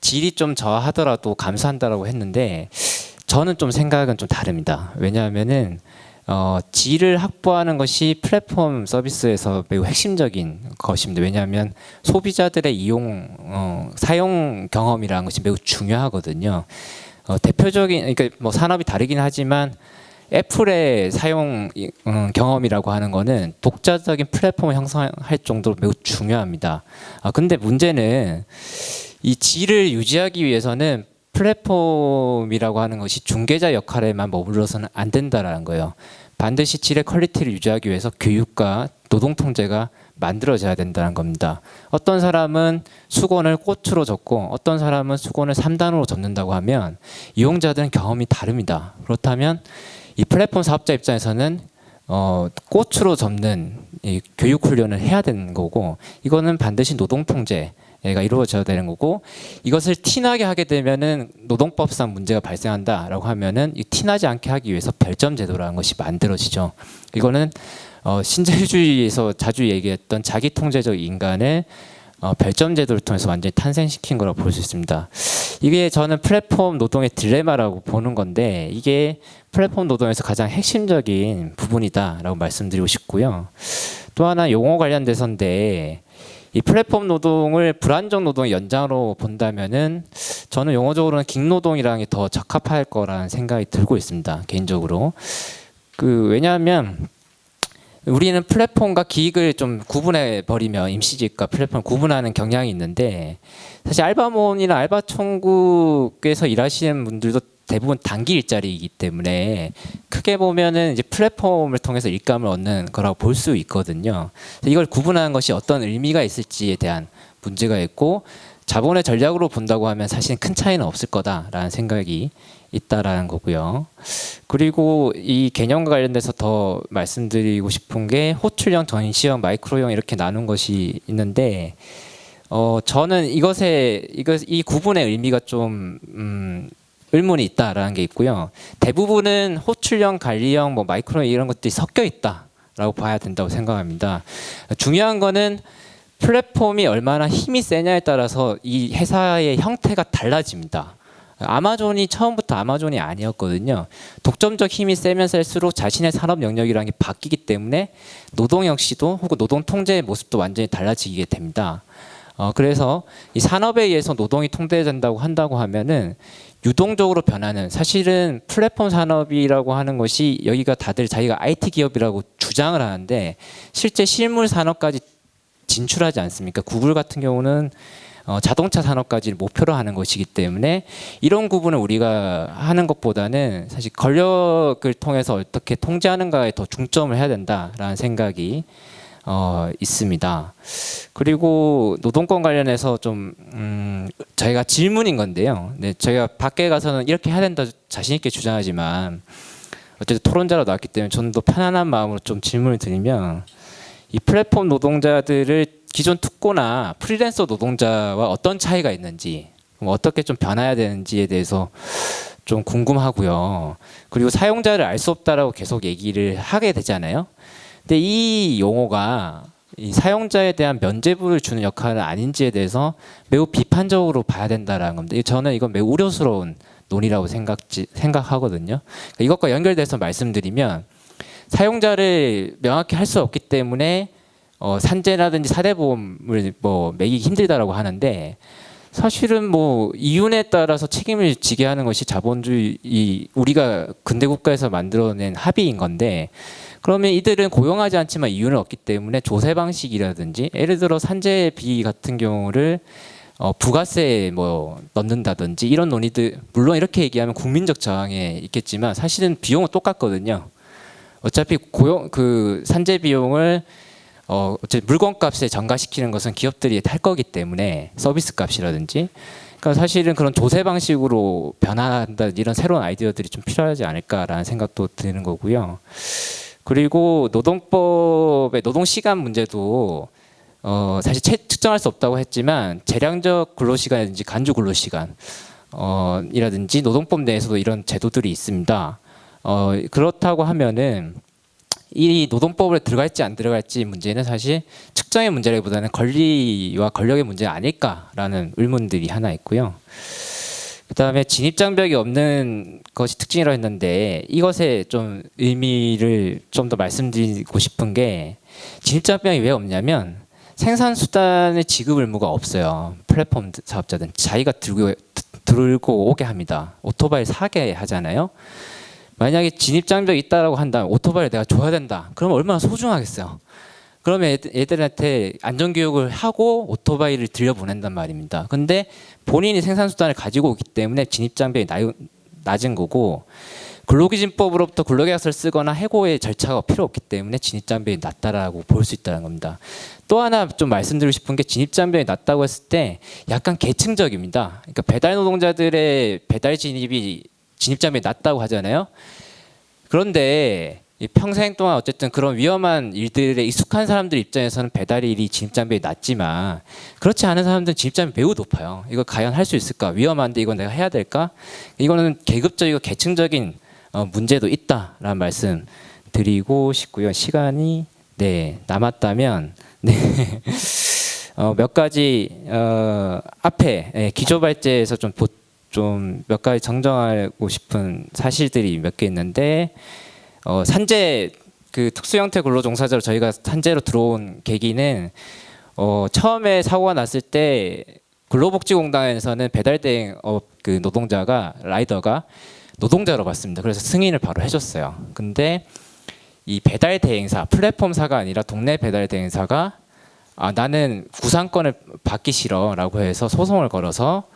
질이 좀 저하하더라도 감소한다라고 했는데, 저는 좀 생각은 좀 다릅니다. 왜냐하면은 질을 확보하는 것이 플랫폼 서비스에서 매우 핵심적인 것입니다. 왜냐하면 소비자들의 사용 경험이라는 것이 매우 중요하거든요. 대표적인, 그러니까 뭐 산업이 다르긴 하지만 애플의 사용 경험이라고 하는 거는 독자적인 플랫폼을 형성할 정도로 매우 중요합니다. 근데 문제는 이 질을 유지하기 위해서는 플랫폼이라고 하는 것이 중개자 역할에만 머물러서는 안 된다라는 거예요. 반드시 질의 퀄리티를 유지하기 위해서 교육과 노동 통제가 만들어져야 된다는 겁니다. 어떤 사람은 수건을 꽃으로 접고 어떤 사람은 수건을 3단으로 접는다고 하면 이용자들은 경험이 다릅니다. 그렇다면 이 플랫폼 사업자 입장에서는 꽃으로 접는 이 교육 훈련을 해야 되는 거고, 이거는 반드시 노동 통제가 이루어져야 되는 거고, 이것을 티나게 하게 되면은 노동법상 문제가 발생한다라고 하면은 이 티나지 않게 하기 위해서 별점 제도라는 것이 만들어지죠. 이거는 신자유주의에서 자주 얘기했던 자기 통제적 인간을 별점 제도를 통해서 완전히 탄생시킨 거라고 볼 수 있습니다. 이게 저는 플랫폼 노동의 딜레마라고 보는 건데, 이게 플랫폼 노동에서 가장 핵심적인 부분이다라고 말씀드리고 싶고요. 또 하나 용어 관련돼서인데 이 플랫폼 노동을 불안정 노동의 연장으로 본다면은 저는 용어적으로는 긱노동이랑이 더 적합할 거라는 생각이 들고 있습니다. 개인적으로. 왜냐하면 우리는 플랫폼과 기익을 좀 구분해 버리면 임시직과 플랫폼을 구분하는 경향이 있는데 사실 알바몬이나 알바천국에서 일하시는 분들도 대부분 단기 일자리이기 때문에 크게 보면은 이제 플랫폼을 통해서 일감을 얻는 거라고 볼 수 있거든요. 이걸 구분하는 것이 어떤 의미가 있을지에 대한 문제가 있고 자본의 전략으로 본다고 하면 사실은 큰 차이는 없을 거다라는 생각이 있다라는 거고요. 그리고 이 개념과 관련돼서 더 말씀드리고 싶은 게 호출형, 전시형, 마이크로형 이렇게 나눈 것이 있는데 저는 이 구분의 의미가 좀 의문이 있다라는 게 있고요. 대부분은 호출형, 관리형, 마이크로형 이런 것들이 섞여 있다라고 봐야 된다고 생각합니다. 중요한 거는 플랫폼이 얼마나 힘이 세냐에 따라서 이 회사의 형태가 달라집니다. 아마존이 처음부터 아마존이 아니었거든요. 독점적 힘이 세면 셀수록 자신의 산업 영역이라는 게 바뀌기 때문에 노동 역시도 혹은 노동 통제의 모습도 완전히 달라지게 됩니다. 그래서 이 산업에 의해서 노동이 통제된다고 한다고 하면은 유동적으로 변하는 사실은 플랫폼 산업이라고 하는 것이 여기가 다들 자기가 IT 기업이라고 주장을 하는데 실제 실물 산업까지 진출하지 않습니까? 구글 같은 경우는 자동차 산업까지 목표로 하는 것이기 때문에 이런 구분을 우리가 하는 것보다는 사실 권력을 통해서 어떻게 통제하는가에 더 중점을 해야 된다라는 생각이 있습니다. 그리고 노동권 관련해서 좀 저희가 질문인 건데요. 네, 저희가 밖에 가서는 이렇게 해야 된다 자신 있게 주장하지만 어쨌든 토론자로 나왔기 때문에 저는 더 편안한 마음으로 좀 질문을 드리면 이 플랫폼 노동자들을 기존 특고나 프리랜서 노동자와 어떤 차이가 있는지 어떻게 좀 변화해야 되는지에 대해서 좀 궁금하고요. 그리고 사용자를 알 수 없다라고 계속 얘기를 하게 되잖아요. 근데 이 용어가 이 사용자에 대한 면죄부를 주는 역할은 아닌지에 대해서 매우 비판적으로 봐야 된다라는 겁니다. 저는 이건 매우 우려스러운 논의라고 생각하거든요. 이것과 연결돼서 말씀드리면 사용자를 명확히 할 수 없기 때문에 산재라든지 사대보험을 매기기 힘들다라고 하는데 사실은 이윤에 따라서 책임을 지게 하는 것이 자본주의 우리가 근대 국가에서 만들어낸 합의인 건데 그러면 이들은 고용하지 않지만 이윤을 얻기 때문에 조세 방식이라든지 예를 들어 산재비 같은 경우를 부가세에 넣는다든지 이런 논의들 물론 이렇게 얘기하면 국민적 저항에 있겠지만 사실은 비용은 똑같거든요. 어차피 산재 비용을 어쨌든 물건값에 전가시키는 것은 기업들이 할 거기 때문에 서비스 값이라든지 그러니까 사실은 그런 조세 방식으로 변화한다 이런 새로운 아이디어들이 좀 필요하지 않을까라는 생각도 드는 거고요. 그리고 노동법의 노동시간 문제도 사실 측정할 수 없다고 했지만 재량적 근로시간이라든지 간주 근로시간 이라든지 노동법 내에서도 이런 제도들이 있습니다. 그렇다고 하면은 이 노동법에 들어갈지 안 들어갈지 문제는 사실 측정의 문제라기보다는 권리와 권력의 문제 아닐까라는 의문들이 하나 있고요. 그다음에 진입장벽이 없는 것이 특징이라고 했는데 이것에 좀 의미를 좀 더 말씀드리고 싶은 게 진입장벽이 왜 없냐면 생산수단의 지급 의무가 없어요. 플랫폼 사업자들은 자기가 들고 오게 합니다. 오토바이 사게 하잖아요. 만약에 진입장벽이 있다고 한다면 오토바이를 내가 줘야 된다. 그러면 얼마나 소중하겠어요. 그러면 애들한테 안전교육을 하고 오토바이를 들여보낸단 말입니다. 근데 본인이 생산수단을 가지고 오기 때문에 진입장벽이 낮은 거고 근로기준법으로부터 근로계약서를 쓰거나 해고의 절차가 필요 없기 때문에 진입장벽이 낮다라고 볼 수 있다는 겁니다. 또 하나 좀 말씀드리고 싶은 게 진입장벽이 낮다고 했을 때 약간 계층적입니다. 그러니까 배달 노동자들의 배달 진입장벽이 낮다고 하잖아요. 그런데 평생 동안 어쨌든 그런 위험한 일들에 익숙한 사람들 입장에서는 배달 일이 진입장벽이 낮지만 그렇지 않은 사람들은 진입장벽이 매우 높아요. 이거 과연 할 수 있을까? 위험한데 이건 내가 해야 될까? 이거는 계급적이고 계층적인 문제도 있다라는 말씀 드리고 싶고요. 시간이 남았다면 몇 가지 앞에 기조발제에서 좀 몇 가지 정정하고 싶은 사실들이 몇 개 있는데 산재 그 특수 형태 근로 종사자로 저희가 한재로 들어온 계기는 처음에 사고가 났을 때 근로복지공단에서는 배달 대행 그 노동자가 라이더가 노동자로 봤습니다. 그래서 승인을 바로 해줬어요. 근데 이 배달 대행사 플랫폼사가 아니라 동네 배달 대행사가 나는 구상권을 받기 싫어라고 해서 소송을 걸어서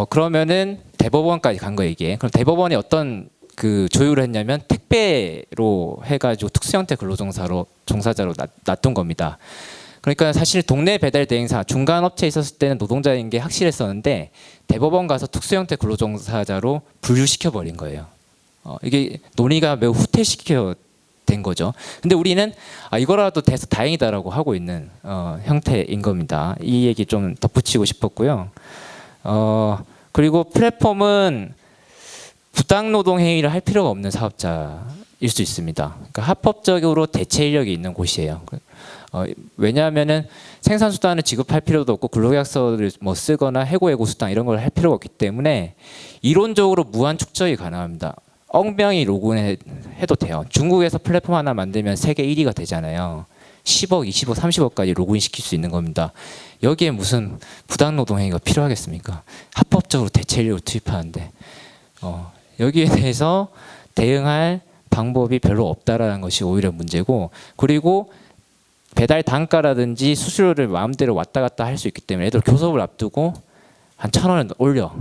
그러면은 대법원까지 간 거예요 이게. 그럼 대법원이 어떤 그 조율을 했냐면 택배로 해가지고 특수형태 종사자로 놔둔 겁니다. 그러니까 사실 동네 배달 대행사 중간 업체에 있었을 때는 노동자인 게 확실했었는데 대법원 가서 특수형태 근로종사자로 분류시켜 버린 거예요. 이게 논의가 매우 후퇴시켜 된 거죠. 근데 우리는 이거라도 돼서 다행이다라고 하고 있는 형태인 겁니다. 이 얘기 좀 덧붙이고 싶었고요. 그리고 플랫폼은 부당노동 행위를 할 필요가 없는 사업자일 수 있습니다. 그러니까 합법적으로 대체 인력이 있는 곳이에요. 왜냐하면은 생산수단을 지급할 필요도 없고 근로계약서를 뭐 쓰거나 해고예고 수당 이런 걸 할 필요가 없기 때문에 이론적으로 무한 축적이 가능합니다. 엉명이 로그인해도 돼요. 중국에서 플랫폼 하나 만들면 세계 1위가 되잖아요. 10억, 20억, 30억까지 로그인 시킬 수 있는 겁니다. 여기에 무슨 부당노동행위가 필요하겠습니까? 합법적으로 대체 인력을 투입하는데 여기에 대해서 대응할 방법이 별로 없다라는 것이 오히려 문제고, 그리고 배달 단가라든지 수수료를 마음대로 왔다 갔다 할 수 있기 때문에 애들 교섭을 앞두고 한 1,000원을 올려.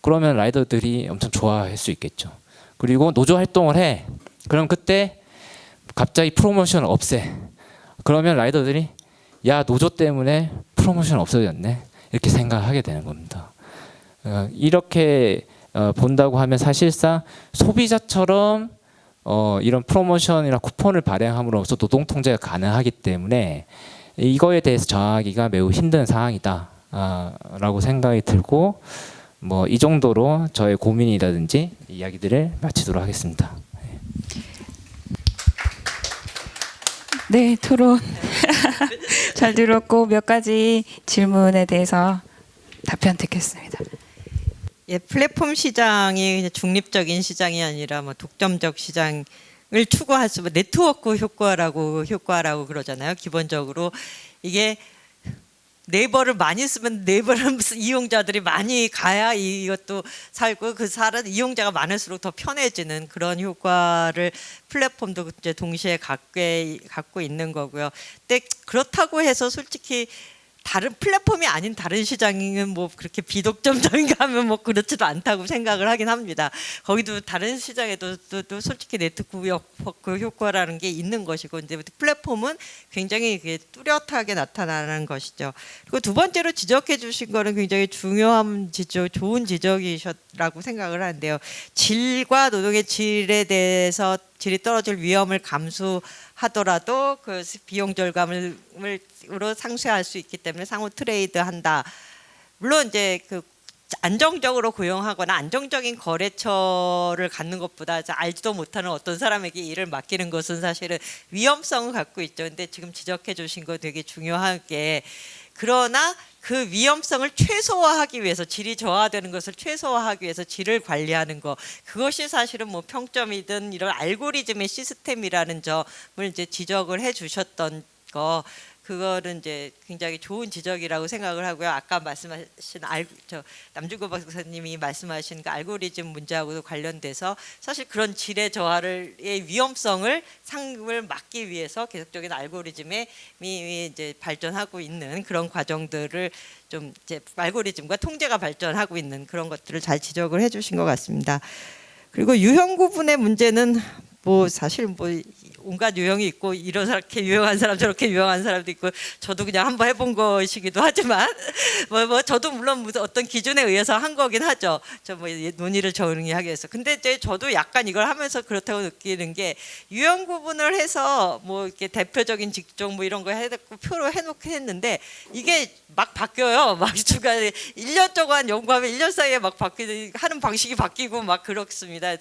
그러면 라이더들이 엄청 좋아할 수 있겠죠. 그리고 노조 활동을 해. 그럼 그때 갑자기 프로모션을 없애. 그러면 라이더들이 야 노조 때문에 프로모션 없어졌네. 이렇게 생각하게 되는 겁니다. 이렇게 본다고 하면 사실상 소비자처럼 이런 프로모션이나 쿠폰을 발행함으로써 노동 통제가 가능하기 때문에 이거에 대해서 정하기가 매우 힘든 상황이다라고 생각이 들고, 뭐 이 정도로 저의 고민이라든지 이야기들을 마치도록 하겠습니다. 네, 토론 잘 들었고 몇 가지 질문에 대해서 답변 듣겠습니다. 예, 플랫폼 시장이 중립적인 시장이 아니라 뭐 독점적 시장을 추구할 수, 네트워크 효과라고 그러잖아요. 기본적으로 이게 네이버를 많이 쓰면 네이버를 이용자들이 많이 가야 이것도 살고, 그 이용자가 많을수록 더 편해지는 그런 효과를 플랫폼도 이제 동시에 갖고 있는 거고요. 근데 그렇다고 해서 솔직히 다른 플랫폼이 아닌 다른 시장은 뭐 그렇게 비독점적인가 하면 뭐 그렇지도 않다고 생각을 하긴 합니다. 거기도 다른 시장에도 또 솔직히 네트워크 효과라는 게 있는 것이고, 이제 플랫폼은 굉장히 뚜렷하게 나타나는 것이죠. 그리고 두 번째로 지적해 주신 거는 굉장히 중요한 좋은 지적이셨라고 생각을 하는데요. 질과 노동의 질에 대해서 질이 떨어질 위험을 감수하더라도 그 비용 절감으로 상쇄할 수 있기 때문에 상호 트레이드한다. 물론 이제 그 안정적으로 고용하거나 안정적인 거래처를 갖는 것보다 알지도 못하는 어떤 사람에게 일을 맡기는 것은 사실은 위험성을 갖고 있죠. 근데 지금 지적해 주신 거 되게 중요하게, 그러나 그 위험성을 최소화하기 위해서, 질이 저하되는 것을 최소화하기 위해서 질을 관리하는 거, 그것이 사실은 뭐 평점이든 이런 알고리즘의 시스템이라는 점을 이제 지적을 해 주셨던 거, 그거는 이제 굉장히 좋은 지적이라고 생각을 하고요. 아까 말씀하신 남준구 박사님이 말씀하신 그 알고리즘 문제하고도 관련돼서 사실 그런 질의 저하의 위험성을 상을 막기 위해서 계속적인 알고리즘이 이제 발전하고 있는 그런 과정들을 좀 이제 알고리즘과 통제가 발전하고 있는 그런 것들을 잘 지적을 해주신 것 같습니다. 그리고 유형 구분의 문제는 뭐 사실 뭐 온갖 유형이 있고, 이렇게 유형한 사람 저렇게 유형한 사람도 있고, 저도 그냥 한번 해본 것이기도 하지만 뭐 저도 물론 어떤 기준에 의해서 한 거긴 하죠. 저 뭐 논의를 정리하기 위해서. 근데 이제 저도 약간 이걸 하면서 그렇다고 느끼는 게, 유형 구분을 해서 뭐 이렇게 대표적인 직종 뭐 이런 거 해놓고 표로 해놓게 했는데 이게 막 바뀌어요. 막 중간에 1년 동안 연구하면 1년 사이에 막 하는 방식이 바뀌고 막 그렇습니다.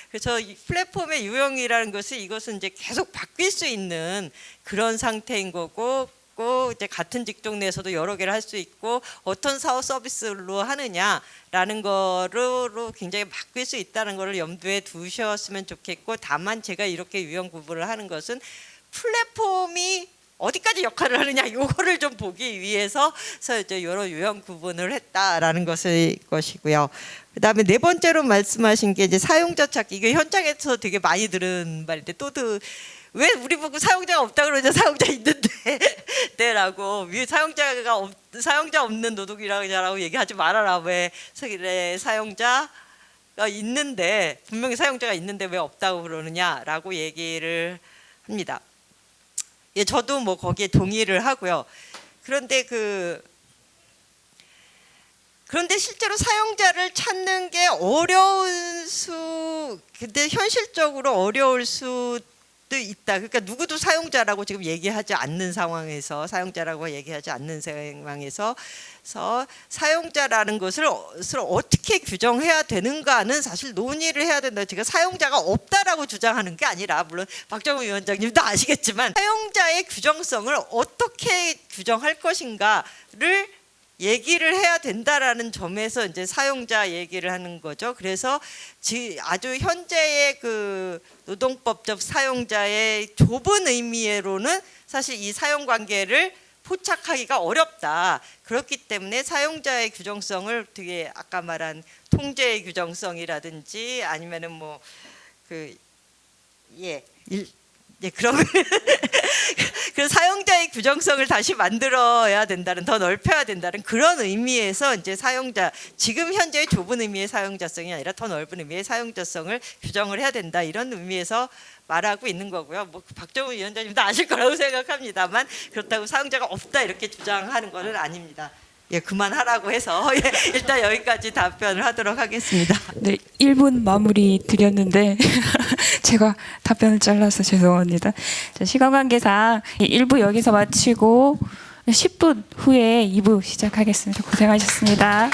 그래서 이 플랫폼의 유형이라는 것은 이것은 이제 계속 바뀔 수 있는 그런 상태인 거고, 있고 이제 같은 직종 내에서도 여러 개를 할 수 있고 어떤 사업 서비스로 하느냐라는 거로 굉장히 바뀔 수 있다는 거를 염두에 두셨으면 좋겠고, 다만 제가 이렇게 유형 구분을 하는 것은 플랫폼이 어디까지 역할을 하느냐 이거를 좀 보기 위해서 이제 이런 유형 구분을 했다라는 것이고요. 그다음에 네 번째로 말씀하신 게 이제 사용자 찾기. 이게 현장에서 되게 많이 들은 말인데 왜 우리 보고 사용자가 없다 그러냐, 사용자 있는데 네라고, 사용자 없는 노동이라고 얘기하지 말아라, 왜 사용자가 있는데, 분명히 사용자가 있는데 왜 없다고 그러느냐라고 얘기를 합니다. 예, 저도 뭐 거기에 동의를 하고요. 그런데 실제로 사용자를 찾는 게 근데 현실적으로 어려울 수도 있다. 그러니까 누구도 사용자라고 지금 얘기하지 않는 상황에서, 사용자라고 얘기하지 않는 상황에서 사용자라는 것을 어떻게 규정해야 되는가는 사실 논의를 해야 된다. 제가 사용자가 없다라고 주장하는 게 아니라, 물론 박정우 위원장님도 아시겠지만 사용자의 규정성을 어떻게 규정할 것인가를 얘기를 해야 된다라는 점에서 이제 사용자 얘기를 하는 거죠. 그래서 아주 현재의 그 노동법적 사용자의 좁은 의미로는 사실 이 사용 관계를 포착하기가 어렵다. 그렇기 때문에 사용자의 규정성을 되게 아까 말한 통제의 규정성이라든지 아니면은 뭐 그런 그 사용자의 규정성을 다시 만들어야 된다는, 더 넓혀야 된다는 그런 의미에서 이제 지금 현재의 좁은 의미의 사용자성이 아니라 더 넓은 의미의 사용자성을 규정을 해야 된다, 이런 의미에서 말하고 있는 거고요. 뭐 박정우 위원장님도 아실 거라고 생각합니다만, 그렇다고 사용자가 없다 이렇게 주장하는 것은 아닙니다. 예, 그만하라고 해서 일단 여기까지 답변을 하도록 하겠습니다. 네, 1분 마무리 드렸는데 제가 답변을 잘라서 죄송합니다. 자, 시간 관계상 1부 여기서 마치고 10분 후에 2부 시작하겠습니다. 고생하셨습니다.